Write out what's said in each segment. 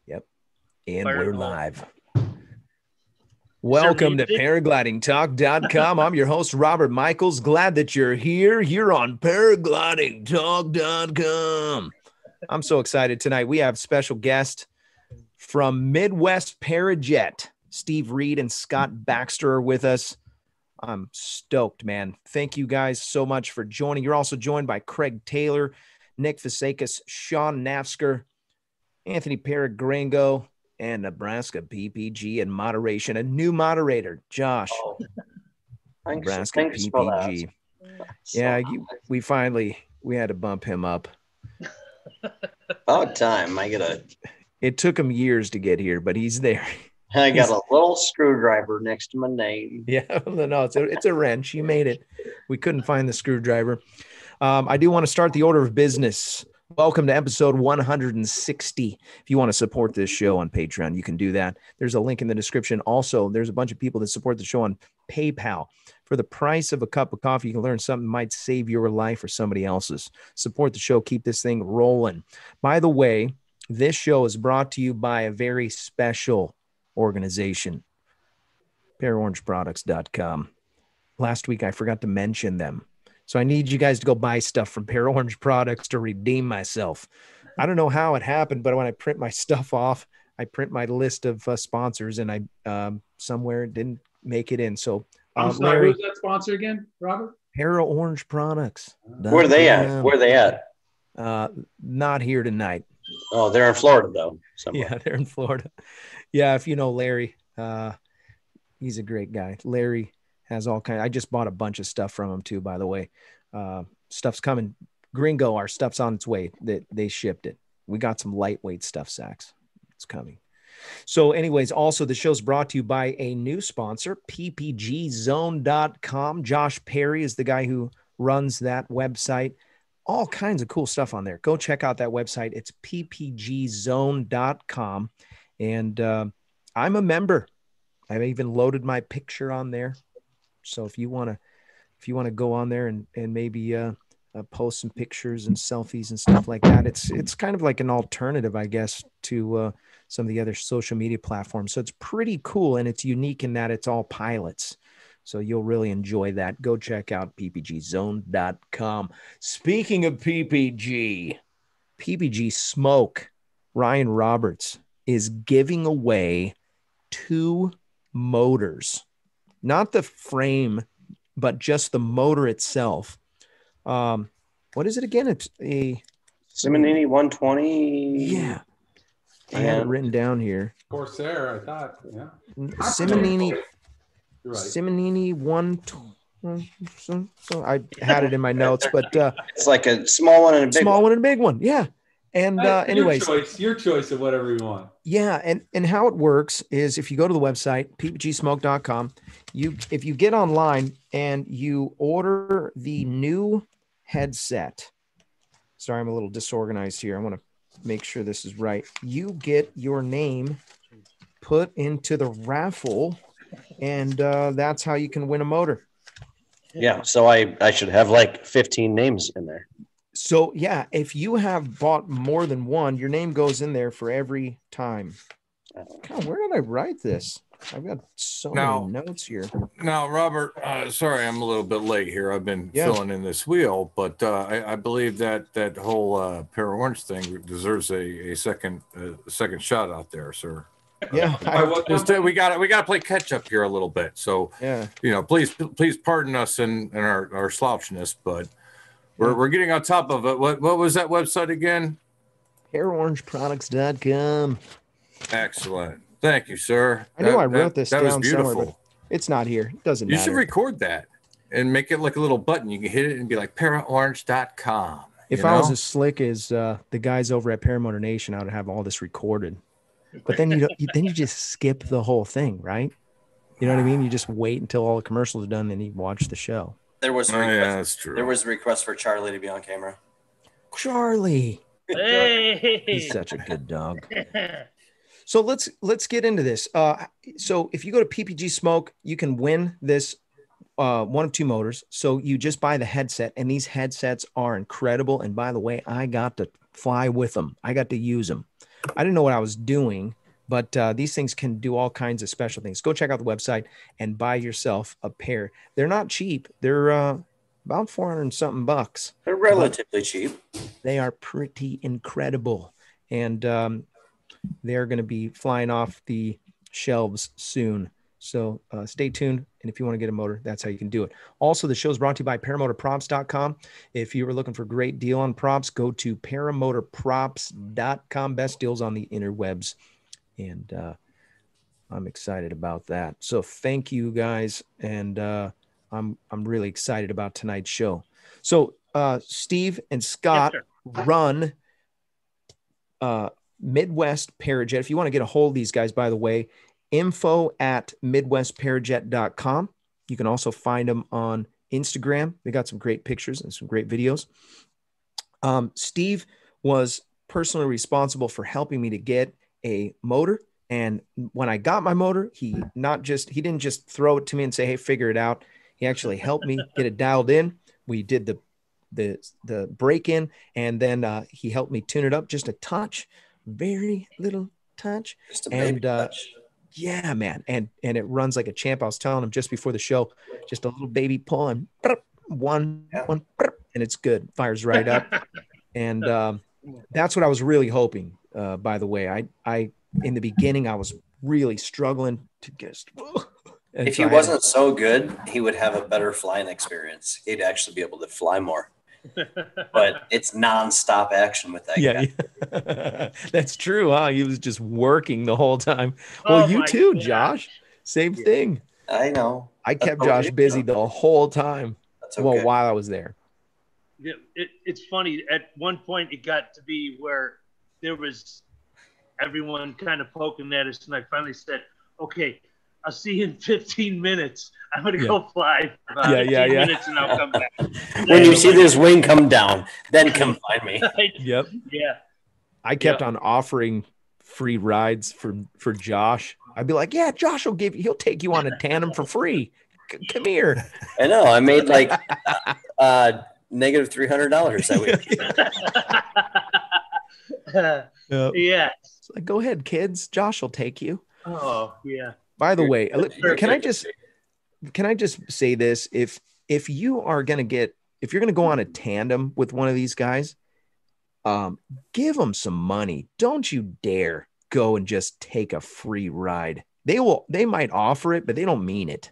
Yep. And Fire we're roll. live. Welcome to paraglidingtalk.com. I'm your host, Robert Michaels. Glad that you're here. You're on paraglidingtalk.com. I'm so excited tonight. We have special guest from Midwest ParaJet. Steve Reed and Scott Baxter are with us. I'm stoked, man. Thank you guys so much for joining. You're also joined by Craig Taylor, Nick Fasakis, Sean Nafsker, Anthony Paragrango, and Nebraska PPG in moderation. A new moderator, Josh. Oh, Nebraska thanks for PPG. Yeah, we had to bump him up. About time. It took him years to get here, but he's there. I got a little screwdriver next to my name. Yeah, no, it's a wrench. You made it. We couldn't find the screwdriver. I do want to start the order of business. Welcome to episode 160. If you want to support this show on Patreon, you can do that. There's a link in the description. Also, there's a bunch of people that support the show on PayPal. For the price of a cup of coffee, you can learn something that might save your life or somebody else's. Support the show. Keep this thing rolling. By the way, this show is brought to you by a very special organization, paraorangeproducts.com. Last week, I forgot to mention them. So I need you guys to go buy stuff from Para Orange Products to redeem myself. I don't know how it happened, but when I print my stuff off, I print my list of sponsors, and I somewhere didn't make it in. So I'm sorry, Larry, who's that sponsor again, Robert? Para Orange Products. Where are they at? Where are they at? Not here tonight. Oh, they're in Florida, though. Somewhere. Yeah, they're in Florida. Yeah, if you know Larry, he's a great guy. Larry has all kinds. I just bought a bunch of stuff from him too, by the way. Stuff's coming. Gringo, our stuff's on its way. They shipped it. We got some lightweight stuff, Sachs. It's coming. So anyways, also the show's brought to you by a new sponsor, ppgzone.com. Josh Perry is the guy who runs that website. All kinds of cool stuff on there. Go check out that website. It's ppgzone.com. And I'm a member. I've even loaded my picture on there. So if you want to go on there and maybe post some pictures and selfies and stuff like that, it's kind of like an alternative, I guess, to some of the other social media platforms. So it's pretty cool, and it's unique in that it's all pilots. So you'll really enjoy that. Go check out ppgzone.com. Speaking of PPG Smoke, Ryan Roberts is giving away 2 motors. Not the frame, but just the motor itself. What is it again? It's a Simonini 120. Yeah. I have it written down here. Corsair, I thought. Yeah. Simonini. You're right. Simonini 120. So I had it in my notes, but it's like a small one and a big small one and a big one. Yeah. And anyways, your choice of whatever you want. Yeah, and how it works is if you go to the website ppgsmoke.com, if you get online and you order the new headset. Sorry, I'm a little disorganized here. I want to make sure this is right. You get your name put into the raffle, and that's how you can win a motor. Yeah, so I should have like 15 names in there. So, yeah, if you have bought more than one, your name goes in there for every time. God, where did I write this? I've got so many notes here. Now, Robert, sorry, I'm a little bit late here. I've been filling in this wheel, but I believe that whole Para Orange thing deserves a second shot out there, sir. Yeah, we got to play catch up here a little bit. So, please pardon us and our slouchiness, but we're getting on top of it. What was that website again? paraorangeproducts.com. Excellent. Thank you, sir. I know I wrote this down was beautiful. somewhere, but it's not here. It doesn't matter. You should record that and make it like a little button. You can hit it and be like paraorange.com. If I was as slick as the guys over at Paramotor Nation, I would have all this recorded. But then you just skip the whole thing, right? You know what I mean? You just wait until all the commercials are done, then you watch the show. There was that's true. There was a request for Charlie to be on camera. Charlie. Hey. He's such a good dog. So let's get into this. So if you go to PPG Smoke, you can win this one of 2 motors. So you just buy the headset, and these headsets are incredible. And by the way, I got to fly with them. I got to use them. I didn't know what I was doing, but these things can do all kinds of special things. Go check out the website and buy yourself a pair. They're not cheap. They're about 400 and something bucks. They're relatively cheap. They are pretty incredible. And they're going to be flying off the shelves soon. So stay tuned. And if you want to get a motor, that's how you can do it. Also, the show is brought to you by paramotorprops.com. If you were looking for a great deal on props, go to paramotorprops.com. Best deals on the interwebs. And I'm excited about that. So thank you guys. And I'm really excited about tonight's show. So Steve and Scott run Midwest ParaJet. If you want to get a hold of these guys, by the way, info@midwestparajet.com. You can also find them on Instagram. They got some great pictures and some great videos. Steve was personally responsible for helping me to get a motor. And when I got my motor, he didn't just throw it to me and say, hey, figure it out. He actually helped me get it dialed in. We did the break in, and then he helped me tune it up just a touch, very little touch. Just a baby touch. Yeah, man. And it runs like a champ. I was telling him just before the show, just a little baby pull and one, and it's good. Fires right up. And that's what I was really hoping. By the way, I in the beginning, I was really struggling to just. If he wasn't so good, he would have a better flying experience. He'd actually be able to fly more. But it's nonstop action with that guy. Yeah. That's true. Huh? He was just working the whole time. Well, you too, gosh. Josh. Same thing. I know. I kept Josh busy the whole time. That's okay. Well, while I was there. It's funny. At one point, it got to be where there was everyone kind of poking at us, and I finally said, okay, I'll see you in 15 minutes. I'm going to go fly for about 15 minutes, and I'll come back. When you see this wing come down, then come find me. Yep. Yeah. I kept on offering free rides for Josh. I'd be like, yeah, Josh he'll take you on a tandem for free. Come here. I know. I made like negative $300 that week. Yeah. It's like, go ahead, kids. Josh will take you. Oh, yeah. By the way, can I just say this? If you're going to go on a tandem with one of these guys, give them some money. Don't you dare go and just take a free ride. They might offer it, but they don't mean it.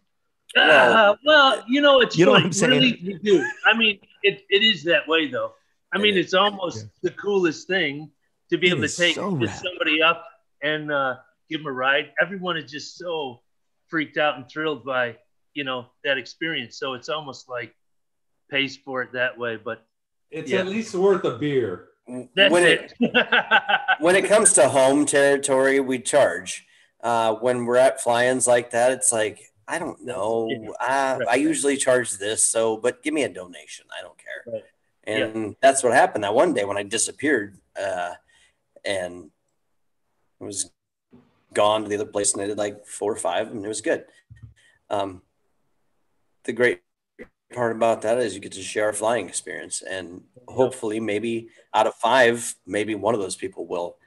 Well, it's you know what I'm saying? Really, you do. I mean, it is that way though. I mean, it's almost the coolest thing to be able to take somebody up and give them a ride. Everyone is just so freaked out and thrilled by, that experience. So it's almost like pays for it that way, but it's at least worth a beer. That's when it comes to home territory, we charge. When we're at fly-ins like that, it's like, I don't know. I usually charge this, but give me a donation. I don't care. Right. And that's what happened that one day when I disappeared, and it was gone to the other place, and I did like 4 or 5, and it was good. The great part about that is you get to share a flying experience, and hopefully maybe out of 5, maybe one of those people will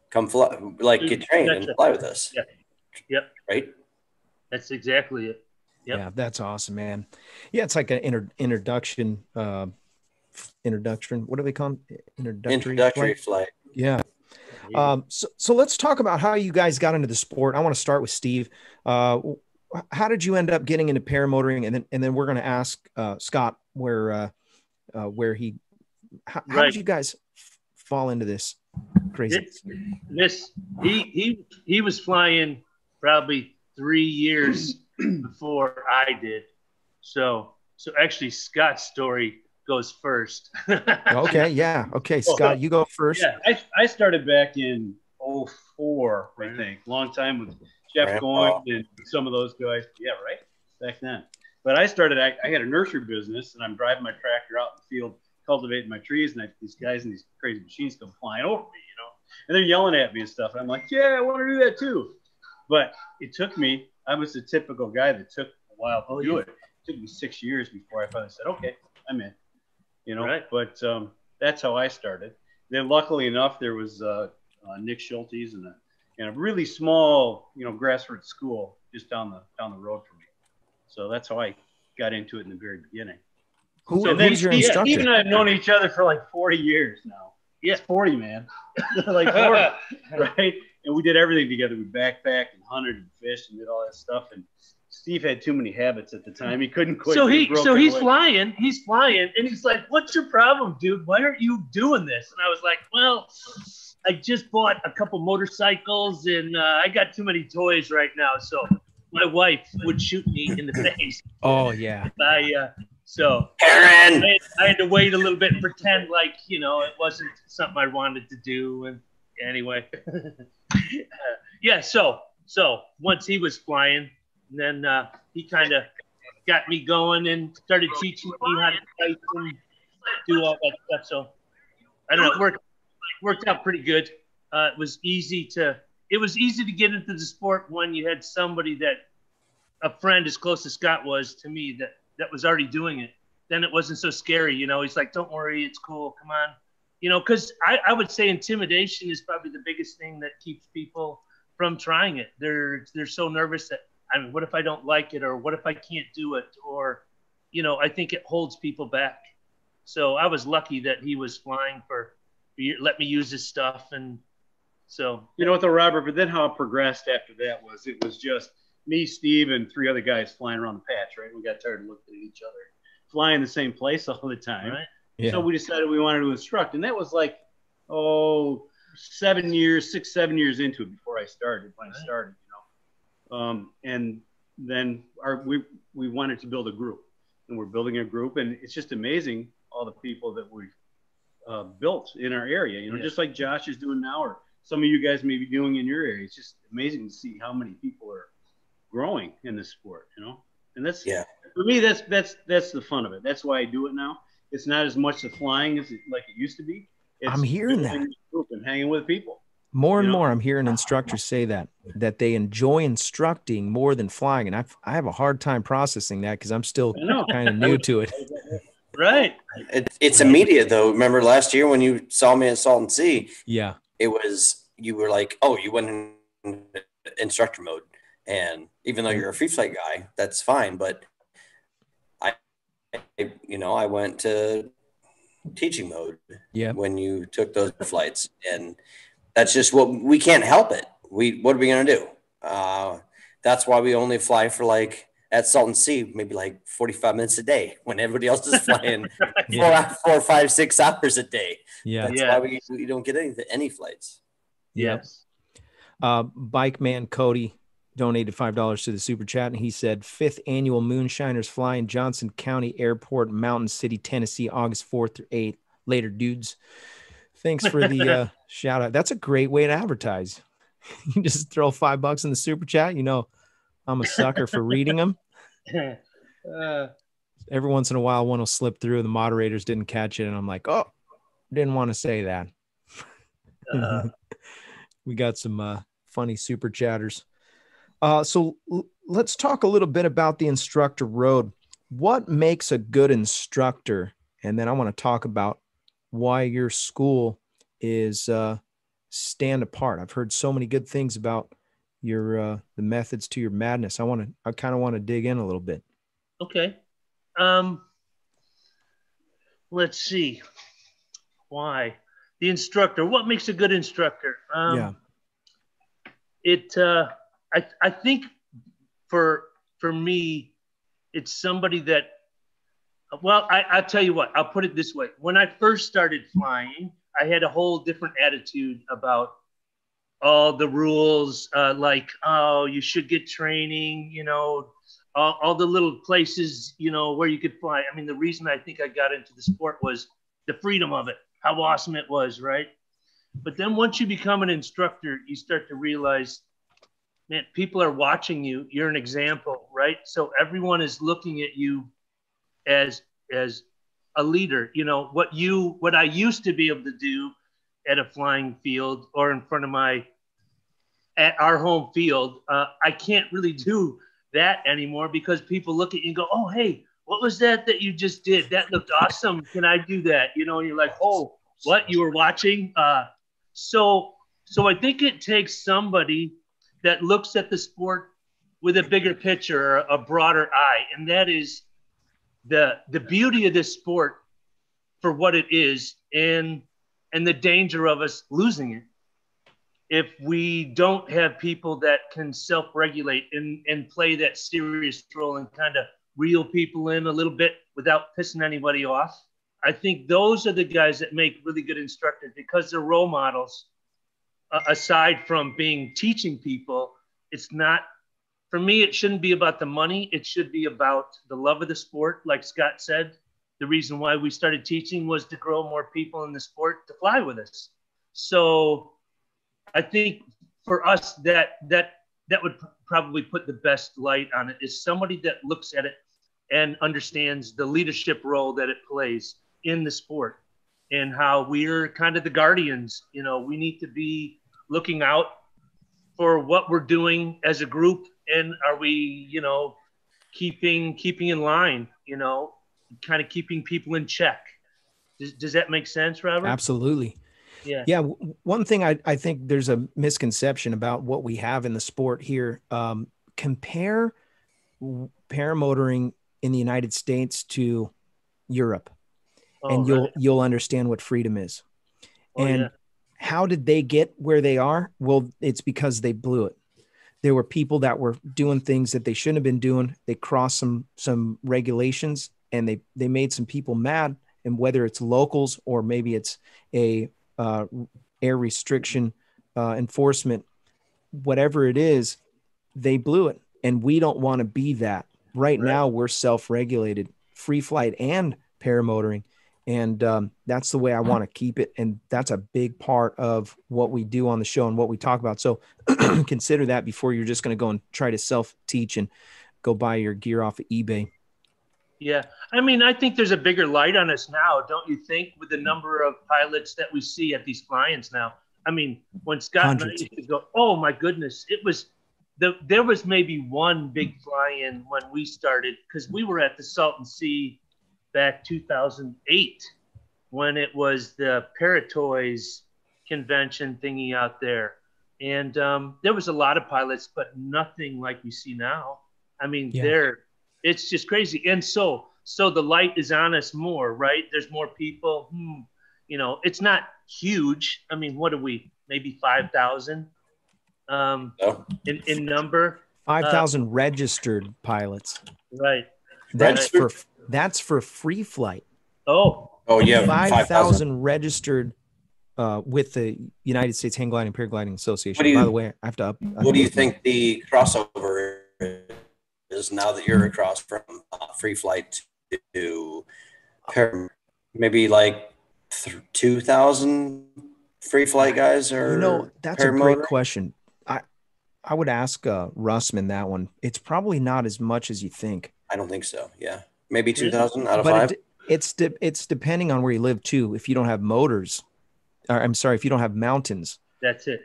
come fly, get trained and fly with us. Yeah. Yep. Right. That's exactly it. Yep. Yeah, that's awesome, man. Yeah, it's like an introduction. What do they call it? Introductory flight. Yeah. So let's talk about how you guys got into the sport. I want to start with Steve. How did you end up getting into paramotoring? And then we're going to ask Scott how did you guys fall into this crazy? He was flying probably 3 years before I did. So actually Scott's story goes first. Okay. Yeah. Okay. Scott, you go first. Yeah. I started back in 2004, I think. Long time with Jeff Goins and some of those guys. Yeah. Right. Back then. But I had a nursery business, and I'm driving my tractor out in the field, cultivating my trees, and these guys and these crazy machines come flying over me, and they're yelling at me and stuff. And I'm like, yeah, I want to do that too. But it took me, I was the typical guy that took a while to do it. It took me 6 years before I finally said, okay, I'm in, Right. But that's how I started. Then luckily enough, there was a Nick Schulte's and a really small, grassroots school just down the road from me. So that's how I got into it in the very beginning. Who's your instructor? Steve and I have known each other for like 40 years now. Yeah, 40, man. Like 40, right? And we did everything together. We backpacked and hunted and fished and did all that stuff. And Steve had too many habits at the time. He couldn't quit. So he's flying, and he's like, "What's your problem, dude? Why aren't you doing this?" And I was like, "Well, I just bought a couple motorcycles, and I got too many toys right now. So my wife would shoot me in the face." Oh yeah. So Aaron! I had to wait a little bit and pretend like it wasn't something I wanted to do. And anyway, yeah. So once he was flying, then he kind of got me going and started teaching me how to fight and do all that stuff. So I don't know, it worked out pretty good. It was easy to get into the sport when you had somebody a friend as close as Scott was to me that was already doing it. Then it wasn't so scary. He's like, "Don't worry, it's cool. Come on." Because I would say intimidation is probably the biggest thing that keeps people from trying it. They're so nervous that, what if I don't like it, or what if I can't do it, or I think it holds people back. So I was lucky that he was flying let me use his stuff. And so what, though, Robert, but then how it progressed after that it was just me, Steve, and 3 other guys flying around the patch, right? We got tired of looking at each other flying the same place all the time, right? Yeah. So we decided we wanted to instruct, and that was like 7 years into it before I started. And then we wanted to build a group, and we're building a group, and it's just amazing all the people that we've built in our area, just like Josh is doing now, or some of you guys may be doing in your area. It's just amazing to see how many people are growing in this sport, and that's, for me, that's the fun of it. That's why I do it now. It's not as much the flying like it used to be. I'm hearing that. Group and hanging with people. More and more, I'm hearing instructors say that they enjoy instructing more than flying, and I have a hard time processing that because I'm still kind of new to it. Right. It's immediate though. Remember last year when you saw me at Salton Sea? Yeah. It was, you were like, "Oh, you went in instructor mode," and even though you're a free flight guy, that's fine. But I went to teaching mode when you took those flights, and that's just we can't help it. What are we going to do? That's why we only fly for at Salton Sea, maybe 45 minutes a day when everybody else is flying 4, 5, 6 hours a day. Yeah. That's why we don't get any flights. Yes. Bike Man Cody donated $5 to the super chat, and he said 5th annual Moonshiners fly in Johnson County Airport, Mountain City, Tennessee, August 4th through 8th. Later, dudes. Thanks for the shout out. That's a great way to advertise. You just throw $5 in the super chat. I'm a sucker for reading them. Every once in a while, one will slip through. The moderators didn't catch it, and I'm like, "Oh, didn't want to say that." We got some funny super chatters. So let's talk a little bit about the instructor road. What makes a good instructor? And then I want to talk about why your school is stand apart. I've heard so many good things about your the methods to your madness. I kind of want to dig in a little bit. Okay. Let's see. Why the instructor? What makes a good instructor? I think for me, it's somebody that, well, I'll tell you what, I'll put it this way. When I first started flying, I had a whole different attitude about all the rules, you should get training, all the little places, where you could fly. I mean, the reason I think I got into the sport was the freedom of it, how awesome it was, right? But then once you become an instructor, you start to realize, man, people are watching you. You're an example, right? So everyone is looking at you as a leader. What I used to be able to do at a flying field or in front of at our home field, I can't really do that anymore because people look at you and go, "Oh, hey, what was that you just did? That looked awesome. Can I do that?" And you're like, "Oh, what? You were watching?" So So I think it takes somebody that looks at the sport with a bigger picture, a broader eye. And that is the beauty of this sport for what it is, and the danger of us losing it if we don't have people that can self-regulate and play that serious role and kind of reel people in a little bit without pissing anybody off. I think those are the guys that make really good instructors, because they're role models. Aside from being teaching people, it's not, for me, it shouldn't be about the money. It should be about the love of the sport. Like Scott said, the reason why we started teaching was to grow more people in the sport to fly with us. So I think for us, that would probably put the best light on it, is somebody that looks at it and understands the leadership role that it plays in the sport, and how we're kind of the guardians. You know, we need to be looking out for what we're doing as a group, and are we, you know, keeping in line, you know, kind of keeping people in check. Does that make sense, Robert? Absolutely. Yeah. Yeah. One thing I think there's a misconception about what we have in the sport here. Compare paramotoring in the United States to Europe, and you'll understand what freedom is. And how did they get where they are? Well, it's because they blew it. There were people that were doing things that they shouldn't have been doing. They crossed some regulations, and they made some people mad. And whether it's locals or maybe it's a air restriction enforcement, whatever it is, they blew it. And we don't want to be that. Right now, we're self-regulated, free flight and paramotoring. And that's the way I want to keep it. And that's a big part of what we do on the show and what we talk about. So consider that before you're just going to go and try to self-teach and go buy your gear off of eBay. Yeah. I mean, I think there's a bigger light on us now, don't you think, with the number of pilots that we see at these fly-ins now? I mean, when Scott and I used to go, oh my goodness, there was maybe one big fly-in when we started, because we were at the Salton Sea back 2008 when it was the Paratoys convention thingy out there. And there was a lot of pilots, but nothing like you see now. I mean, it's just crazy. And so the light is on us more, right? There's more people. You know, it's not huge. I mean, what are we? Maybe 5,000 in number. 5,000 registered pilots. Right. That's for free flight. Oh yeah. 5,000 registered with the United States Hang Gliding and Paragliding Association. By the way, I have to what do you think the crossover is now that you're across from free flight to maybe like 2,000 free flight guys? Or, you know, that's a great question. I would ask Russman that one. It's probably not as much as you think. I don't think so. Yeah. Maybe 2,000 out of 5. It's depending on where you live too. If you don't have motors, or I'm sorry, if you don't have mountains. That's it.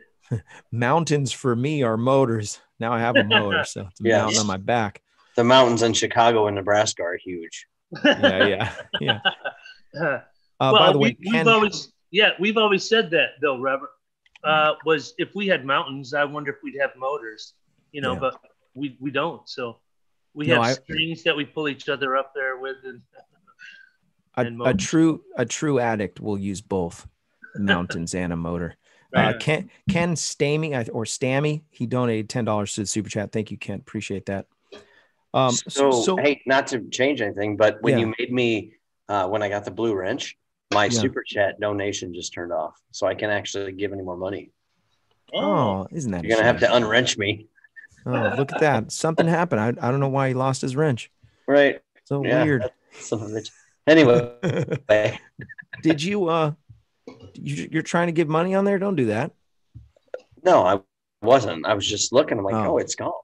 Mountains for me are motors. Now I have a motor, so it's a mountain on my back. The mountains in Chicago and Nebraska are huge. Yeah. Well, by the way, we've always said that though, Robert. Was if we had mountains, I wonder if we'd have motors, you know, but we don't. So we have strings that we pull each other up there with. And a true addict will use both mountains and a motor. Right. Ken Stamey or Stammy, he donated $10 to the super chat. Thank you, Ken. Appreciate that. So hey, not to change anything, but when you made me when I got the blue wrench, my super chat donation just turned off, so I can't actually give any more money. Oh, isn't that? You're gonna have to unwrench me. Oh, look at that! Something happened. I don't know why he lost his wrench. Right. So weird. Anyway, did you? You're trying to give money on there? Don't do that. No, I wasn't. I was just looking. I'm like, oh it's gone.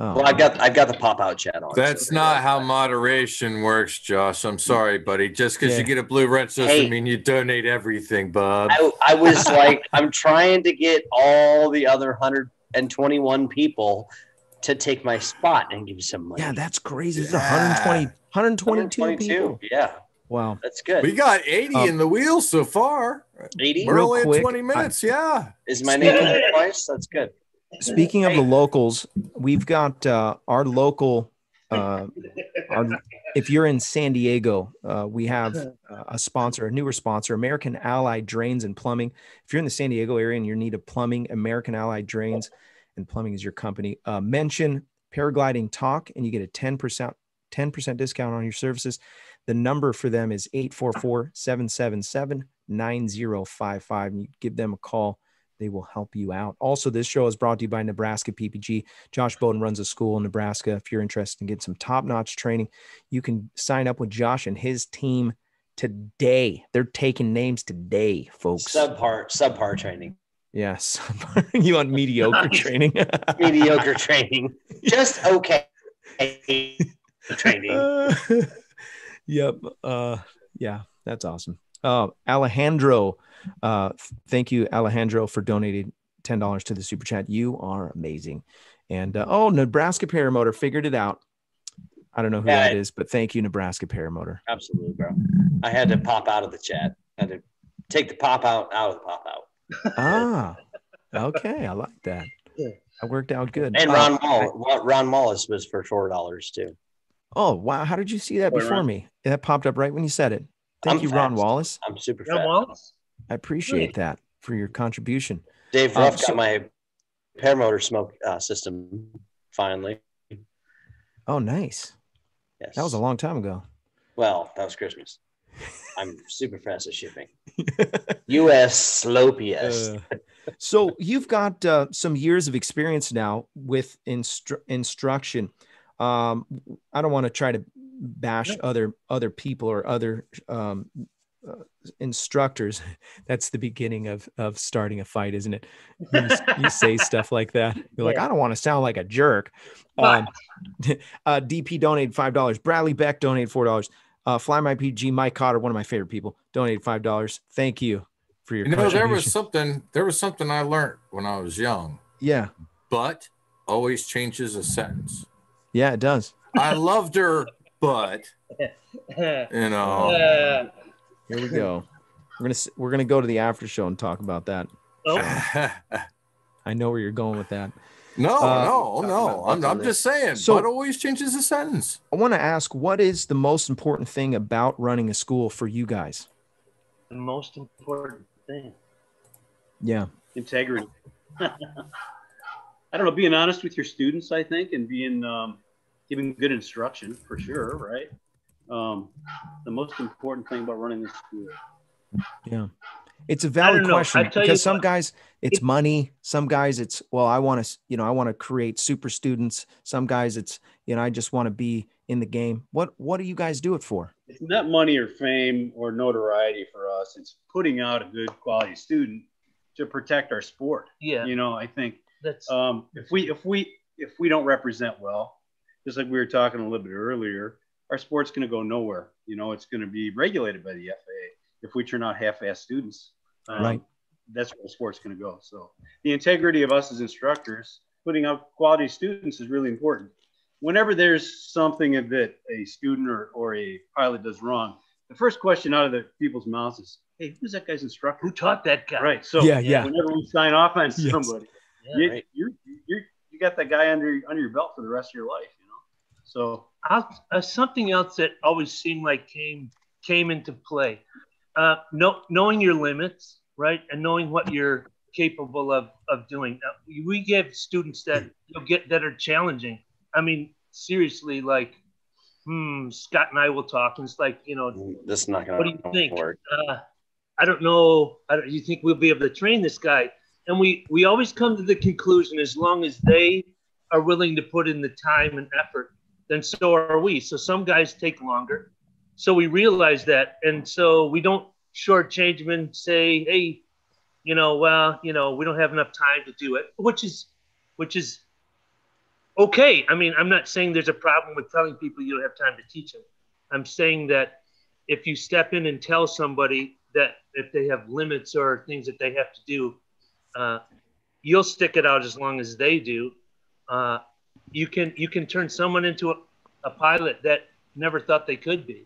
Oh. Well, I've got the pop-out chat on. That's not how moderation works, Josh. I'm sorry, buddy. Just because you get a blue wrench doesn't mean you donate everything, bub. I was like, I'm trying to get all the other 121 people to take my spot and give you some money. Yeah, that's crazy. There's 122 people. Yeah. Wow. That's good. We got 80 in the wheels so far. 80? We're Real only quick, at 20 minutes. Yeah. Is my name on there twice? That's good. Speaking of the locals, we've got our local, if you're in San Diego, we have a sponsor, a newer sponsor, American Allied Drains and Plumbing. If you're in the San Diego area and you're in need of plumbing, American Allied Drains and Plumbing is your company. Mention Paragliding Talk and you get a 10% discount on your services. The number for them is 844-777-9055. And you give them a call. They will help you out. Also, this show is brought to you by Nebraska PPG. Josh Bowden runs a school in Nebraska. If you're interested in getting some top-notch training, you can sign up with Josh and his team today. They're taking names today, folks. Subpar training. Yes. You want mediocre training? Mediocre training. Just okay training. Yep. Yeah, that's awesome. Alejandro, thank you, Alejandro, for donating $10 to the super chat. You are amazing. And Nebraska Paramotor figured it out. I don't know who that is, but thank you, Nebraska Paramotor. Absolutely, bro. I had to pop out of the chat. I had to take the pop out of the pop out. Okay. I like that. That worked out good. And Ron Wallace was for $4 too. Oh, wow. How did you see that before me? That popped up right when you said it. Thank you, Ron Wallace. I'm super Ron fat. Wallace? I appreciate that for your contribution. Dave Ruff got my paramotor smoke system finally. Oh, nice. Yes. That was a long time ago. Well, that was Christmas. I'm super fast at shipping. U.S. slope, yes. So you've got some years of experience now with instruction. I don't want to try to bash other people or other instructors. That's the beginning of starting a fight, isn't it? You say stuff like that. You're like, I don't want to sound like a jerk. DP donated $5. Bradley Beck donated $4. Fly My PG, Mike Cotter, one of my favorite people, donated $5. Thank you for your contribution. There was something I learned when I was young. Yeah. But always changes a sentence. Yeah, it does. I loved her, but Here we go. We're gonna go to the after show and talk about that. I know where you're going with that. No. I'm just saying. So, but always changes a sentence. I want to ask, what is the most important thing about running a school for you guys? The most important thing. Yeah. Integrity. I don't know, being honest with your students, I think, and being giving good instruction for sure, right? The most important thing about running this school. Yeah. It's a valid question because some guys it's money. Some guys it's, well, I want to create super students. Some guys it's, I just want to be in the game. What do you guys do it for? It's not money or fame or notoriety for us. It's putting out a good quality student to protect our sport. Yeah. I think that's if we don't represent well, just like we were talking a little bit earlier, our sport's going to go nowhere. It's going to be regulated by the FAA if we turn out half-assed students. Right. That's where the sport's going to go. So the integrity of us as instructors, putting out quality students is really important. Whenever there's something that a student or a pilot does wrong, the first question out of the people's mouths is, hey, who's that guy's instructor? Who taught that guy? Right. So whenever we sign off on somebody, you got that guy under your belt for the rest of your life, So something else that always seemed like came into play. Knowing your limits, right, and knowing what you're capable of doing. We give students that that are challenging. I mean, seriously, like, Scott and I will talk, and it's like, this is not going to work. What do you think? I don't know. You think we'll be able to train this guy? And we always come to the conclusion, as long as they are willing to put in the time and effort, then so are we. So some guys take longer. So we realize that, and so we don't shortchange them and say, hey, we don't have enough time to do it, which is okay. I mean, I'm not saying there's a problem with telling people you don't have time to teach them. I'm saying that if you step in and tell somebody that if they have limits or things that they have to do, you'll stick it out as long as they do. You can turn someone into a pilot that never thought they could be.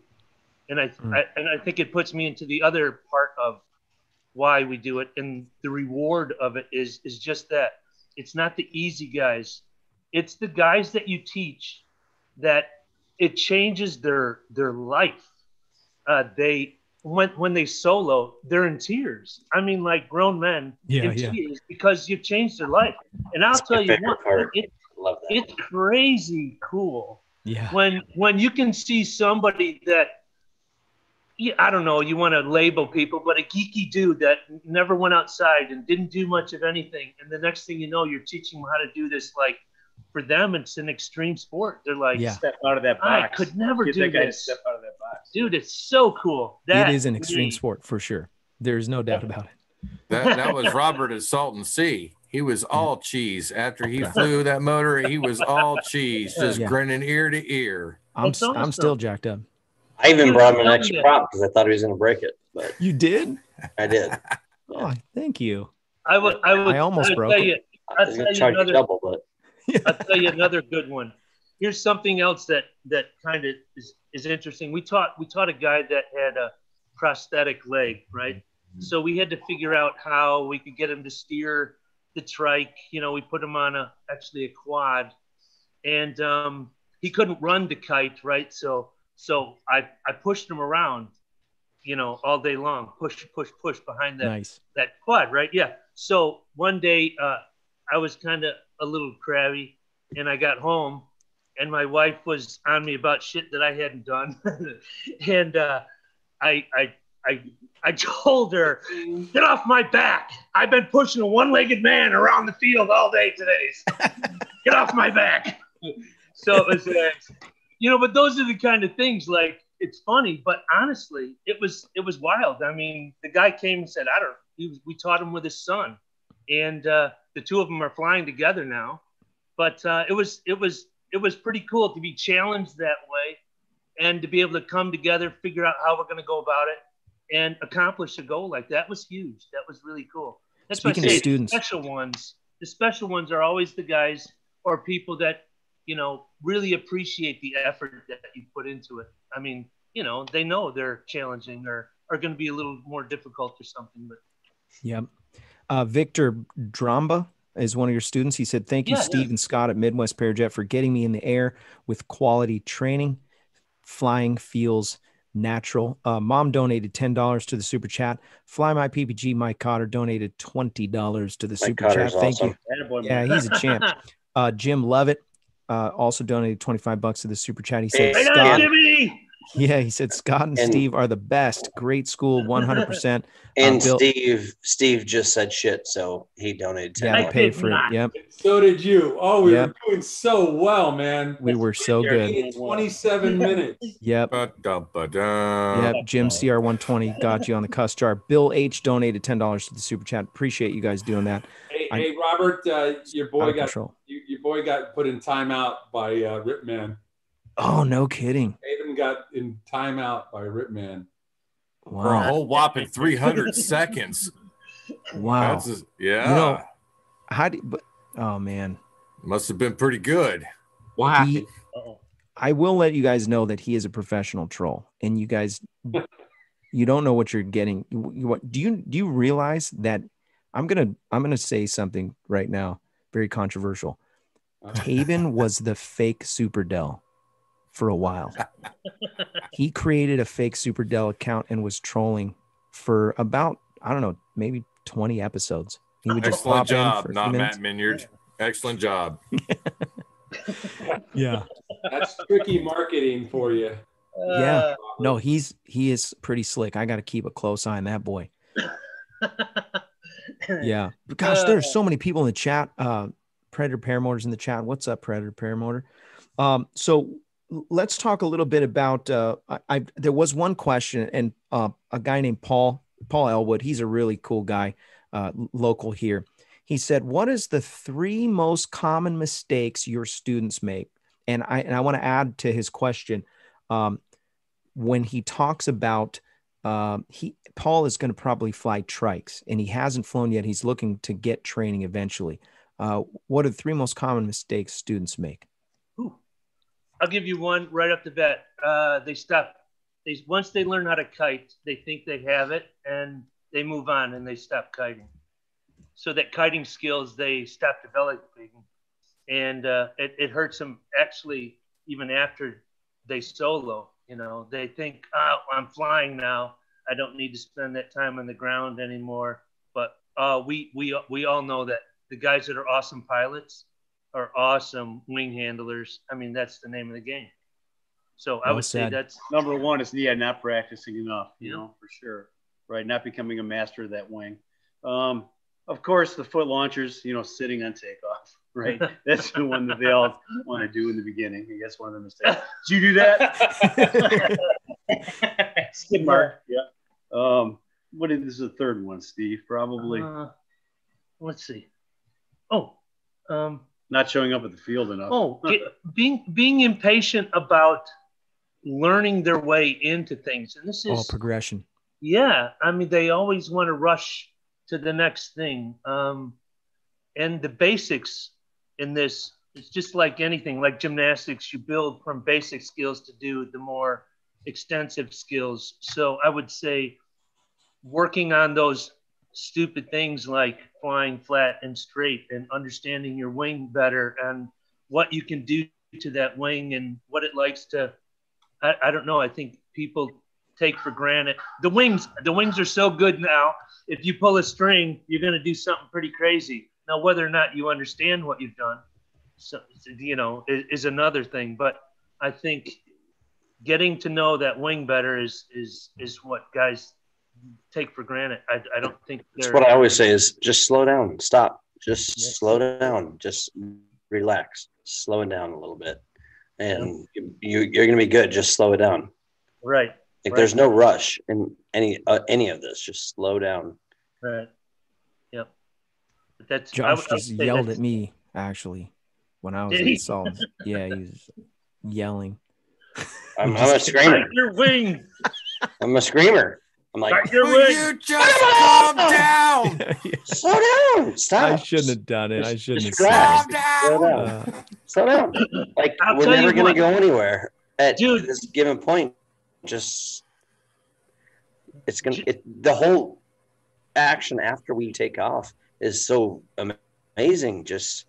And I think it puts me into the other part of why we do it. And the reward of it is just that it's not the easy guys. It's the guys that you teach that it changes their life. When they solo, they're in tears. I mean, like grown men in tears because you've changed their life. And I'll tell you what, it's crazy cool. Yeah. When you can see somebody that, I don't know, you want to label people, but a geeky dude that never went outside and didn't do much of anything. And the next thing you know, you're teaching them how to do this. Like for them, it's an extreme sport. They're like, step out of that box. I could never do this. Step out of that box. Dude, it's so cool. It is an extreme sport for sure. There's no doubt about it. That was Robert at Salton Sea. He was all cheese. After he flew that motor, he was all cheese, just grinning ear to ear. I'm still jacked up. I even brought him an extra prop because I thought he was going to break it. But you did? I did. Oh, thank you. I almost broke it. I'll tell you another good one. Here's something else that kind of is interesting. We taught a guy that had a prosthetic leg, right? So we had to figure out how we could get him to steer the trike. You know, we put him on actually a quad, and he couldn't run the kite, right? So I pushed him around, you know, all day long, push behind that quad, right? Yeah. So one day I was kind of a little crabby, and I got home, and my wife was on me about shit that I hadn't done, and I told her, "Get off my back! I've been pushing a one-legged man around the field all day today. So get off my back!" So it was, you know, but those are the kind of things. Like, it's funny, but honestly, it was wild. I mean, the guy came and said, we taught him with his son, and the two of them are flying together now. But it was pretty cool to be challenged that way, and to be able to come together, figure out how we're going to go about it, and accomplish a goal like that was huge. That was really cool. That's Speaking of students, the special ones are always the guys or people that, you know, really appreciate the effort that you put into it. I mean, you know, they know they're challenging or are going to be a little more difficult or something. But yep. Victor Dramba is one of your students. He said, "Thank you, Steve and Scott at Midwest ParaJet, for getting me in the air with quality training. Flying feels natural." Mom donated $10 to the super chat. Fly My PPG, Mike Cotter, donated $20 to the super chat. Thank you. Yeah, he's a champ. Jim Lovett also donated $25 to the super chat. He said, Scott, he said, Scott and Steve are the best. Great school, 100%. And Steve just said shit, so he donated $10. Yeah, I paid for it. Yep. So did you. Oh, we were doing so well, man. We were so good. 27 minutes. Yep. Yep. Jim CR120 got you on the cuss jar. Bill H donated $10 to the super chat. Appreciate you guys doing that. Hey, Robert, your boy got put in timeout by Ripman. Oh, no kidding. Aiden got in timeout by Ripman. Wow. For a whole whopping 300 seconds. Wow. You know, oh man, must have been pretty good. Wow. I will let you guys know that he is a professional troll, and you guys, you don't know what you're getting. Do you realize that I'm gonna say something right now, very controversial. Taven was the fake Super Dell for a while. He created a fake Super Dell account and was trolling for about, I don't know, maybe 20 episodes. He would just excellent job, not Matt Minyard. Excellent job. Yeah. That's tricky marketing for you. Yeah. No, he is pretty slick. I got to keep a close eye on that boy. Yeah. Gosh, there's so many people in the chat. Predator Paramotors in the chat. What's up, Predator Paramotor? So let's talk a little bit about, there was one question, and a guy named Paul Elwood, he's a really cool guy, local here. He said, what is the 3 most common mistakes your students make? And I want to add to his question, when he talks about, Paul is going to probably fly trikes, and he hasn't flown yet. He's looking to get training eventually. What are the 3 most common mistakes students make? I'll give you one right off the bat. They stop once they learn how to kite, they think they have it, and they move on and they stop kiting. So that kiting skills they stop developing, and it hurts them actually even after they solo. You know, they think, oh, I'm flying now. I don't need to spend that time on the ground anymore. But we all know that the guys that are awesome pilots are awesome wing handlers. I mean, that's the name of the game. So I would say that's number one is not practicing enough, you know, for sure. Right. Not becoming a master of that wing. Of course, the foot launchers, you know, sitting on takeoff. Right. That's the one that they all want to do in the beginning. I guess one of the mistakes. Did you do that? Skid mark. Yeah. What is the third one, Steve? Probably. Let's see. Oh, not showing up at the field enough. Oh, being impatient about learning their way into things, and this is progression. Yeah, I mean, they always want to rush to the next thing, and the basics in this, it's just like anything, like gymnastics. You build from basic skills to do the more extensive skills. So I would say working on those stupid things like flying flat and straight and understanding your wing better and what you can do to that wing and what it likes to, I don't know. I think people take for granted. The wings are so good now. If you pull a string, you're going to do something pretty crazy. Now, whether or not you understand what you've done, so, you know, is another thing. But I think getting to know that wing better is what guys take for granted. I don't think that's what I always say is just slow down, stop, just slow down, just relax, slow it down a little bit, and you're going to be good. Just slow it down. Right. Like there's no rush in any of this. Just slow down. Right. Yep. But that's Josh just yelled at me actually when I was in Salt. Yeah, he was yelling. I'm a screamer. Your wing. I'm a screamer. I'm like, will you just calm down? Slow down. Stop. I shouldn't have done it. I shouldn't have Slow down. Slow down. Like we're never going to go anywhere at this given point. Just it's going to the whole action after we take off is so amazing. Just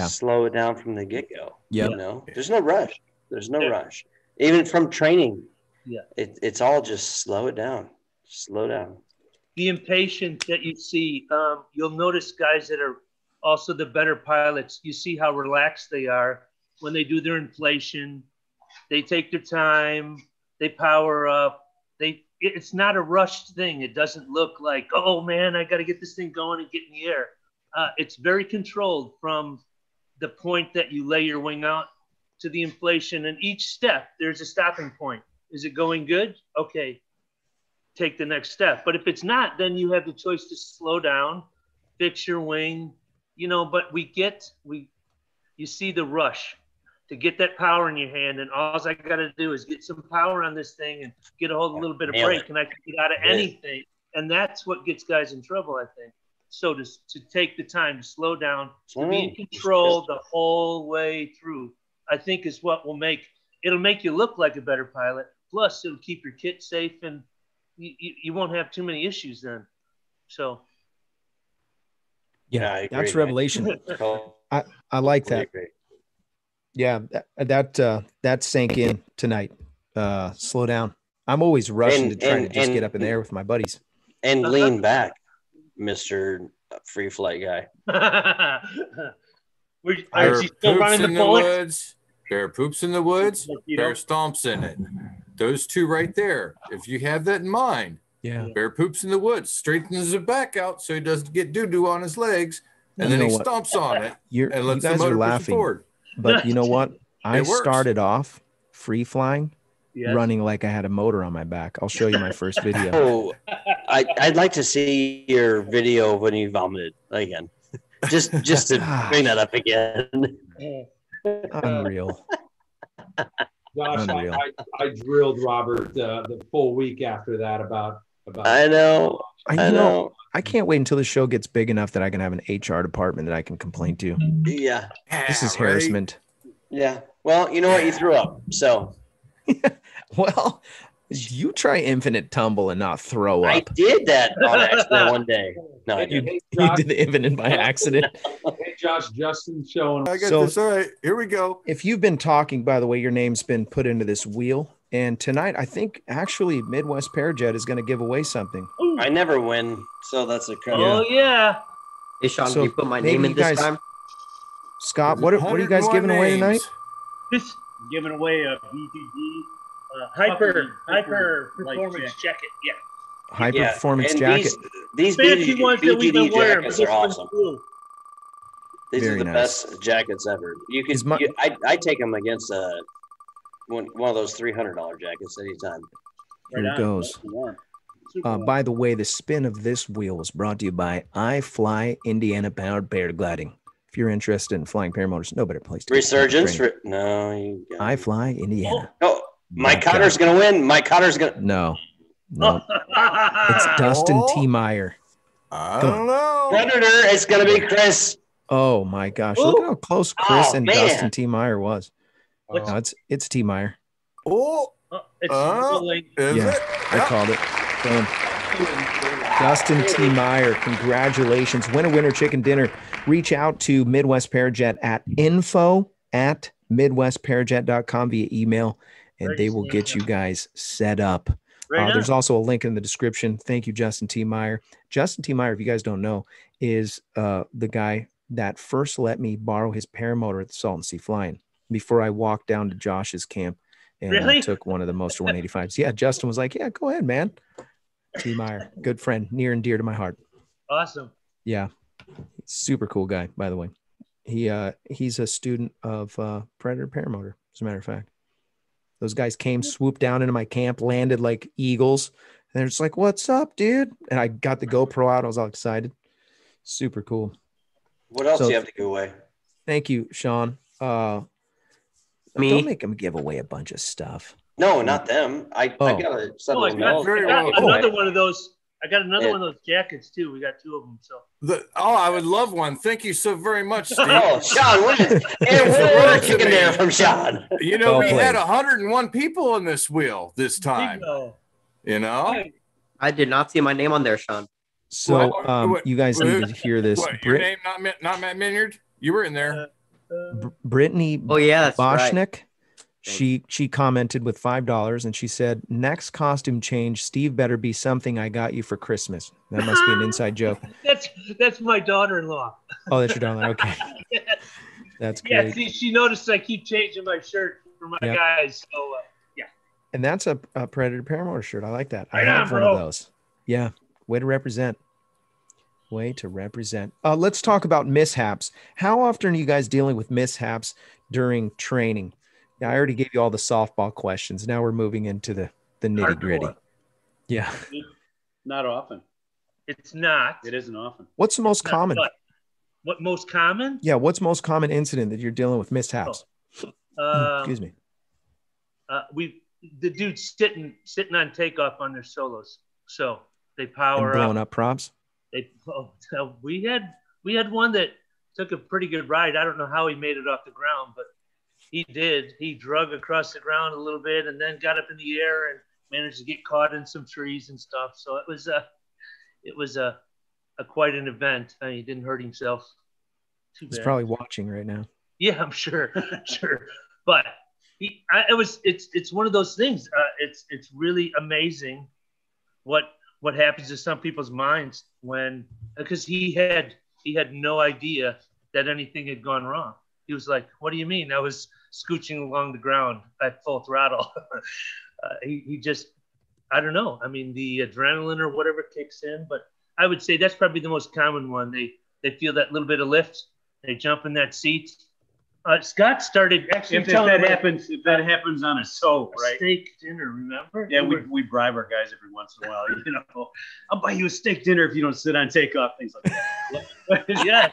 slow it down from the get-go. Yeah. You know, there's no rush. There's no rush. Even from training. Yeah. It's all just slow it down. Slow down. The impatience that you see, you'll notice guys that are also the better pilots, you see how relaxed they are when they do their inflation. They take their time. They power up. It's not a rushed thing. It doesn't look like, oh, man, I got to get this thing going and get in the air. It's very controlled from the point that you lay your wing out to the inflation. And each step, there's a stopping point. Is it going good? Okay, take the next step. But if it's not, then you have the choice to slow down, fix your wing, you know, but you see the rush to get that power in your hand. And all I got to do is get some power on this thing and get a little bit of break, and I can get out of anything. And that's what gets guys in trouble, I think. So to take the time to slow down, to be in control the whole way through, I think is what it'll make you look like a better pilot. Plus, it'll keep your kit safe, and you won't have too many issues then. So, yeah, that's revelation. I like that. Yeah, that sank in tonight. Slow down. I'm always rushing to try to just get up in the air with my buddies. And lean back, Mr. Free Flight guy. Are you still running the bullets? Bear poops in the woods, bear stomps in it. Those two right there. If you have that in mind, bear poops in the woods, straightens his back out so he doesn't get doo-doo on his legs, and then he stomps on it and lets the motor push forward. But you know what? I started off free flying, running like I had a motor on my back. I'll show you my first video. Oh, I'd like to see your video of when you vomited again. Just to bring that up again. Unreal. Josh, Unreal. I drilled Robert the full week after that about. I know. I can't wait until the show gets big enough that I can have an HR department that I can complain to. Yeah. This is harassment. Yeah. Well, you know what? You threw up. So. Well, You try infinite tumble and not throw up. I did that on accident one day. No, I didn't. You did the infinite by accident. Hey, Josh, Justin showing. I got this. All right, here we go. If you've been talking, by the way, your name's been put into this wheel. And tonight, I think actually Midwest ParaJet is going to give away something. I never win, so that's a credit. Oh, yeah. Hey, Sean, can you put my name in this time? Scott, what are you guys giving away tonight? Just giving away a BTD. Hyper performance jacket. Yeah. High performance jacket. These fancy ones that we've been wearing. Jackets are awesome. These Very are the best jackets ever. You could. I take them against one of those $300 jackets anytime. Here it goes. By the way, the spin of this wheel was brought to you by I Fly Indiana Powered Paragliding. If you're interested in flying paramotors, no better place to Resurgence. I Fly Indiana. Oh, Mike Cotter's going to win. Mike Cotter's going to. No. It's Dustin T. Meyer. I don't know. Predator, it's going to be Chris. Oh, my gosh. Look at how close Chris and Dustin T. Meyer was. No, it's T. Meyer. It's rolling. I called it. Boom. Dustin T. Meyer, congratulations. Win a winner chicken dinner. Reach out to Midwest ParaJet at info@midwestparajet.com via email, and they will get you guys set up. There's also a link in the description. Thank you, Justin T. Meyer. Justin T. Meyer, if you guys don't know, is the guy that first let me borrow his paramotor at the Salton Sea Flying before I walked down to Josh's camp and took one of the Moster 185s. Yeah, Justin was like, yeah, go ahead, man. T. Meyer, good friend, near and dear to my heart. Awesome. Yeah, super cool guy, by the way. He's a student of Predator Paramotor, as a matter of fact. Those guys came, swooped down into my camp, landed like eagles. And they're just like, what's up, dude? And I got the GoPro out. I was all excited. Super cool. What else do you have to give away? Thank you, Sean. Don't make them give away a bunch of stuff. No, not them. I got another one of those. I got another one of those jackets too. We got two of them. So. I would love one. Thank you so very much, Steve. Oh, Sean, we're chicken there from Sean. You know, we had 101 people in this wheel this time. You know, I did not see my name on there, Sean. So you guys need to hear this. Your name not Matt Minyard? You were in there. Brittany that's Boschnick. Right. She commented with $5 and she said, next costume change, Steve better be something I got you for Christmas. That must be an inside joke. That's my daughter-in-law. Oh, that's your daughter. Okay. Yes. That's great. Yeah, see, she noticed I keep changing my shirt for my guys. So yeah. And that's a Predator Paramotor shirt. I like that. I have one of those. Yeah. Way to represent. Let's talk about mishaps. How often are you guys dealing with mishaps during training? Yeah, I already gave you all the softball questions. Now we're moving into the nitty gritty. Yeah. Not often. It's not. It isn't often. What's the most common? What most common? Yeah. What's most common incident that you're dealing with mishaps? Excuse me. The dude's sitting on takeoff on their solos. So they power and blowing up props. We had one that took a pretty good ride. I don't know how he made it off the ground, but he did. He drug across the ground a little bit and then got up in the air and managed to get caught in some trees and stuff. So it was a quite an event. He didn't hurt himself too bad. He's probably watching right now. Yeah, I'm sure. But it's one of those things. It's really amazing what happens to some people's minds because he had no idea that anything had gone wrong. He was like, what do you mean? I was scooching along the ground at full throttle. He just, I don't know. I mean, the adrenaline or whatever kicks in, but I would say that's probably the most common one. They feel that little bit of lift. They jump in that seat. Scott started actually. If that happens on a steak dinner, remember? Yeah, we bribe our guys every once in a while. You know, I'll buy you a steak dinner if you don't sit on takeoff. Things like that. Yeah,